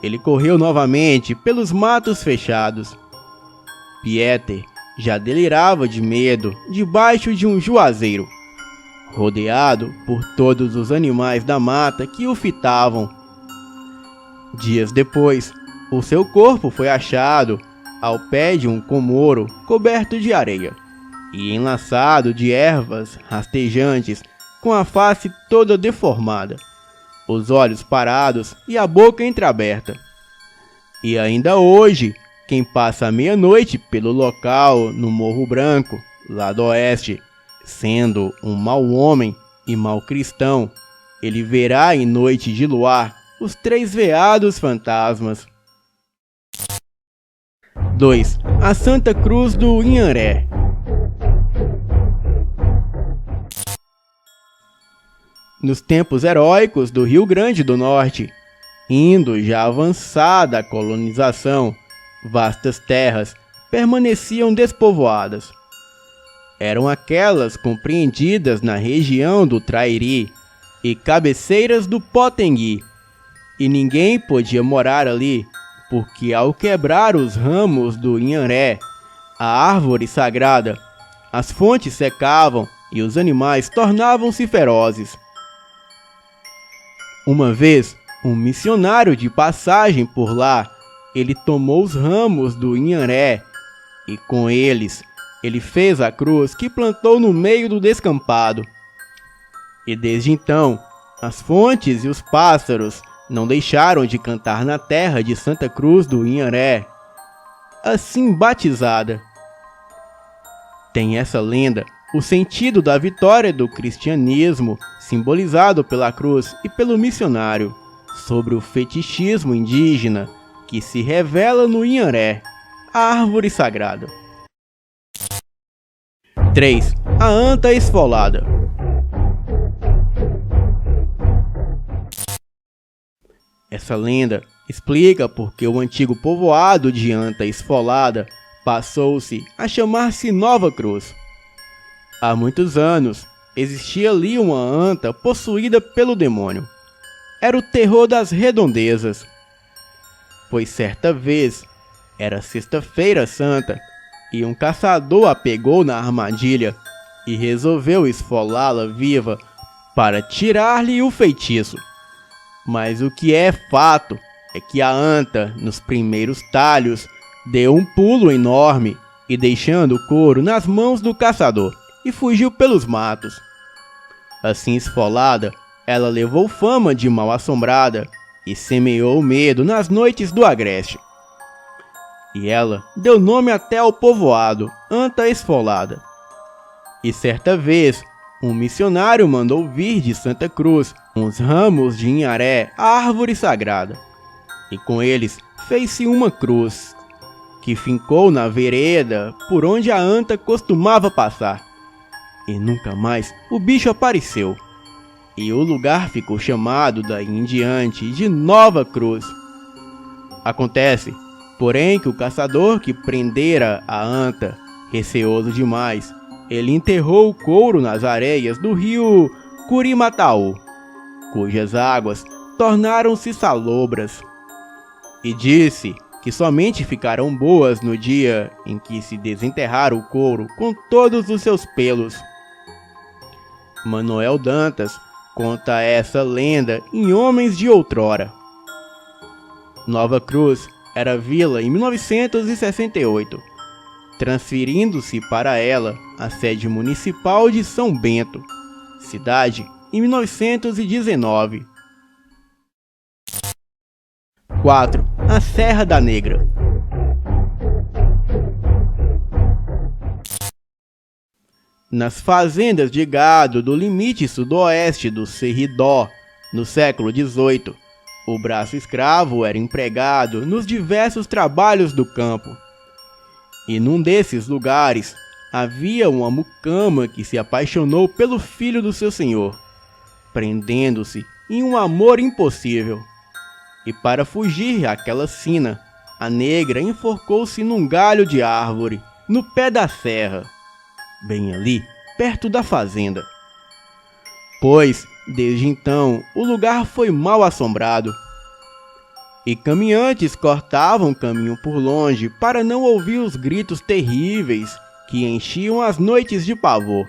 Ele correu novamente pelos matos fechados. Pieter já delirava de medo debaixo de um juazeiro, rodeado por todos os animais da mata que o fitavam. Dias depois, o seu corpo foi achado ao pé de um comoro coberto de areia e enlaçado de ervas rastejantes, com a face toda deformada, os olhos parados e a boca entreaberta. E ainda hoje, quem passa a meia-noite pelo local no Morro Branco, lado oeste, sendo um mau homem e mau cristão, ele verá em noite de luar os 3 veados fantasmas. 2. A Santa Cruz do Inharé. Nos tempos heróicos do Rio Grande do Norte, indo já avançada a colonização, vastas terras permaneciam despovoadas. Eram aquelas compreendidas na região do Trairi e cabeceiras do Potengui, e ninguém podia morar ali, porque ao quebrar os ramos do Inharé, a árvore sagrada, as fontes secavam e os animais tornavam-se ferozes. Uma vez, um missionário de passagem por lá, ele tomou os ramos do Inharé e com eles ele fez a cruz que plantou no meio do descampado. E desde então, as fontes e os pássaros não deixaram de cantar na terra de Santa Cruz do Inharé, assim batizada. Tem essa lenda o sentido da vitória do cristianismo, simbolizado pela cruz e pelo missionário, sobre o fetichismo indígena que se revela no Inharé, a árvore sagrada. 3. A anta esfolada. Essa lenda explica porque o antigo povoado de Anta Esfolada passou-se a chamar-se Nova Cruz. Há muitos anos, existia ali uma anta possuída pelo demônio. Era o terror das redondezas. Pois certa vez, era sexta-feira santa, e um caçador a pegou na armadilha e resolveu esfolá-la viva para tirar-lhe o feitiço. Mas o que é fato é que a anta, nos primeiros talhos, deu um pulo enorme e deixando o couro nas mãos do caçador, e fugiu pelos matos. Assim esfolada, ela levou fama de mal-assombrada e semeou medo nas noites do agreste. E ela deu nome até ao povoado, Anta Esfolada. E certa vez, um missionário mandou vir de Santa Cruz uns ramos de inharé à árvore sagrada. E com eles fez-se uma cruz, que fincou na vereda por onde a anta costumava passar. E nunca mais o bicho apareceu. E o lugar ficou chamado daí em diante de Nova Cruz. Acontece, porém, que o caçador que prendera a anta, receoso demais, ele enterrou o couro nas areias do rio Curimataú, cujas águas tornaram-se salobras. E disse que somente ficarão boas no dia em que se desenterrar o couro com todos os seus pelos. Manoel Dantas conta essa lenda em Homens de Outrora. Nova Cruz era vila em 1968, transferindo-se para ela a sede municipal de São Bento, cidade em 1919. 4. A Serra da Negra. Nas fazendas de gado do limite sudoeste do Serridó, no século XVIII, o braço escravo era empregado nos diversos trabalhos do campo. E num desses lugares havia uma mucama que se apaixonou pelo filho do seu senhor, prendendo-se em um amor impossível. E para fugir àquela sina, a negra enforcou-se num galho de árvore, no pé da serra, bem ali, perto da fazenda. Pois, desde então, o lugar foi mal assombrado. E caminhantes cortavam caminho por longe para não ouvir os gritos terríveis que enchiam as noites de pavor.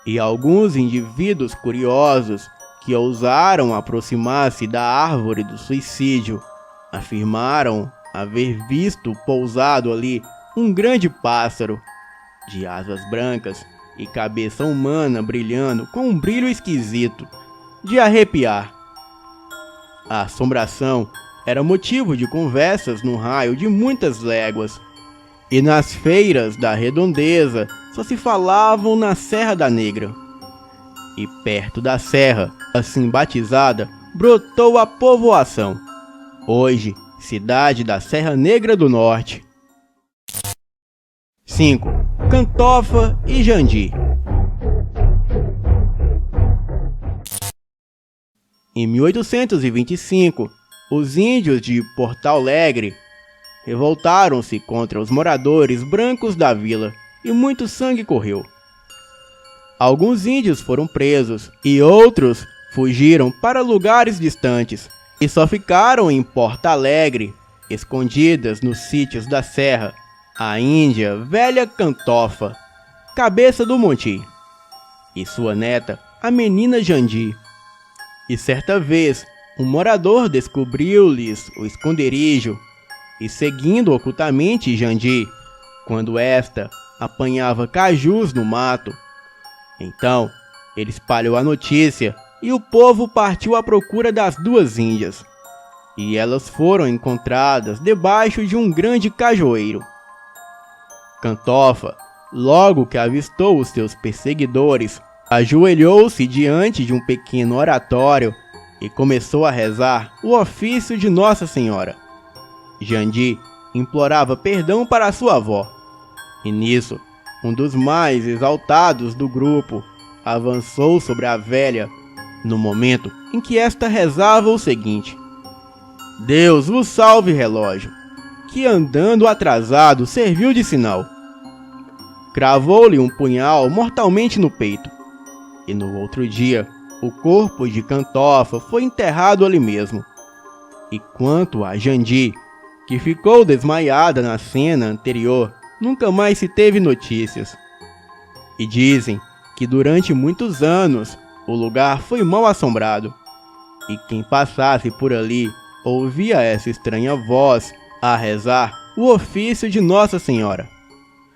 E alguns indivíduos curiosos que ousaram aproximar-se da árvore do suicídio afirmaram haver visto pousado ali um grande pássaro de asas brancas e cabeça humana brilhando com um brilho esquisito, de arrepiar. A assombração era motivo de conversas num raio de muitas léguas, e nas feiras da redondeza só se falavam na Serra da Negra. E perto da serra, assim batizada, brotou a povoação, hoje cidade da Serra Negra do Norte. 5. Cantofa e Jandi. Em 1825, os índios de Porto Alegre revoltaram-se contra os moradores brancos da vila e muito sangue correu. Alguns índios foram presos e outros fugiram para lugares distantes e só ficaram em Porto Alegre, escondidas nos sítios da serra, a índia Velha Cantofa, cabeça do Monte, e sua neta, a menina Jandi. E certa vez, um morador descobriu-lhes o esconderijo e, seguindo ocultamente Jandi, quando esta apanhava cajus no mato, então ele espalhou a notícia e o povo partiu à procura das duas índias. E elas foram encontradas debaixo de um grande cajueiro. Cantofa, logo que avistou os seus perseguidores, ajoelhou-se diante de um pequeno oratório e começou a rezar o ofício de Nossa Senhora. Jandi implorava perdão para sua avó, e nisso, um dos mais exaltados do grupo avançou sobre a velha no momento em que esta rezava o seguinte: Deus vos salve, relógio, que andando atrasado serviu de sinal. Cravou-lhe um punhal mortalmente no peito, e no outro dia o corpo de Cantofa foi enterrado ali mesmo. E quanto a Jandi, que ficou desmaiada na cena anterior, nunca mais se teve notícias. E dizem que durante muitos anos o lugar foi mal assombrado, e quem passasse por ali ouvia essa estranha voz a rezar o ofício de Nossa Senhora.